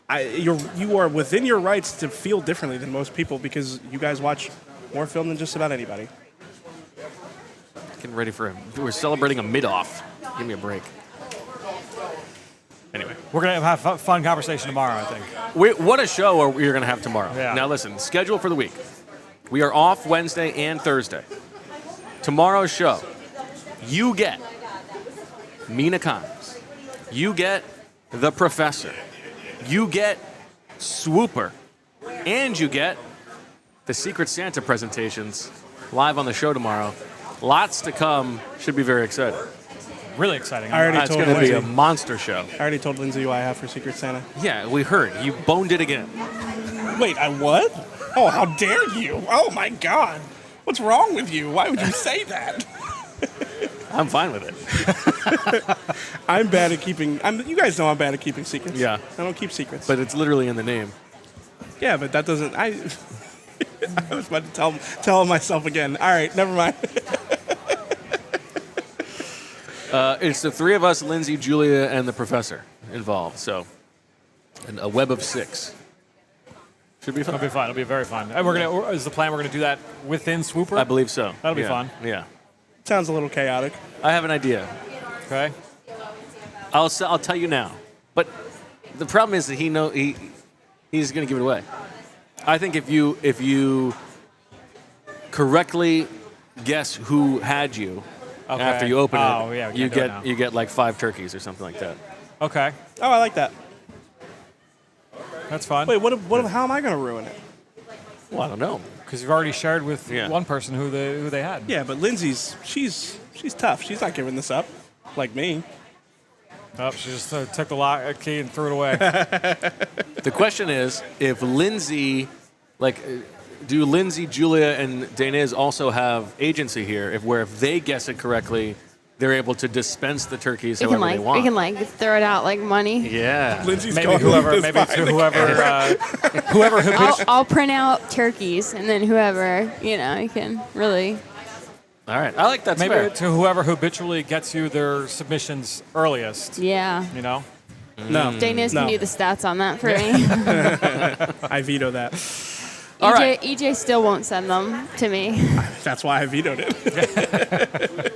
you are within your rights to feel differently than most people because you guys watch more film than just about anybody. Getting ready we're celebrating a mid-off. Give me a break. Anyway. We're going to have a fun conversation tomorrow, I think. What a show we're going to have tomorrow. Yeah. Now listen, schedule for the week. We are off Wednesday and Thursday. Tomorrow's show, you get Mina Kimes. You get The Professor. You get Swooper. And you get the Secret Santa presentations live on the show tomorrow. Lots to come. Should be very exciting. Really exciting. It's going to be a monster show. I already told Lindsay who I have for Secret Santa. Yeah, we heard. You boned it again. Wait, I what? Oh, how dare you? Oh, my God. What's wrong with you? Why would you say that? I'm fine with it. I'm bad at keeping... you guys know I'm bad at keeping secrets. Yeah. I don't keep secrets. But it's literally in the name. Yeah, but that doesn't. I was about to tell myself again. All right, never mind. It's the three of us, Lindsay, Julia, and the professor involved. So, and a web of 6. Should be fun. It'll be fun. It'll be very fun. And is the plan we're going to do that within Swooper? I believe so. That'll be fun. Yeah. Sounds a little chaotic. I have an idea. Okay. I'll tell you now. But the problem is that he's going to give it away. I think if you correctly guess who had you after you open it, you get like 5 turkeys or something like that. Okay. Oh, I like that. That's fun. Wait, how am I going to ruin it? Well, I don't know. Because you've already shared with one person who they had. Yeah, but Lindsay's she's tough. She's not giving this up like me. Oh, she just took the key and threw it away. The question is, if Lindsay, do Lindsay, Julia, and Dainese also have agency here? If they guess it correctly, they're able to dispense the turkeys however they want. We can throw it out like money. Yeah. Lindsay's Maybe going whoever I'll print out turkeys, and then whoever you can really. All right, I like that. Maybe fair. to whoever habitually gets you their submissions earliest. Yeah. No. Dainese can do the stats on that for me. I veto that. All right. EJ still won't send them to me. That's why I vetoed it.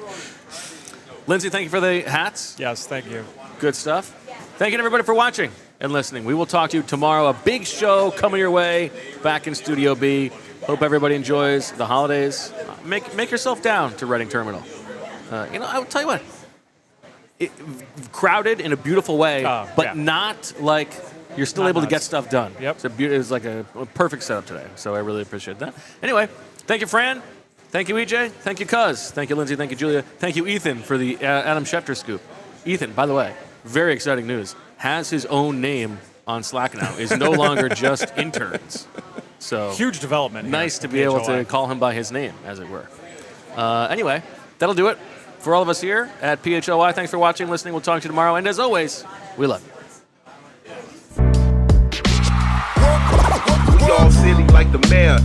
Lindsay, thank you for the hats. Yes, thank you. Good stuff. Thank you, everybody, for watching and listening. We will talk to you tomorrow. A big show coming your way back in Studio B. Hope everybody enjoys the holidays. Make yourself down to Reading Terminal. I will tell you what. Crowded in a beautiful way, but not like you're still Not able to nuts. get stuff done. Yep. It's like a perfect setup today. So I really appreciate that. Anyway, thank you, Fran. Thank you, EJ. Thank you, Cuz. Thank you, Lindsay. Thank you, Julia. Thank you, Ethan, for the Adam Schefter scoop. Ethan, by the way, very exciting news. Has his own name on Slack now. Is no longer just interns. So Huge development. nice to be able to call him by his name, as it were. Anyway, that'll do it for all of us here at PHLY. Thanks for watching, listening. We'll talk to you tomorrow. And as always, we love you. We all silly like the mayor.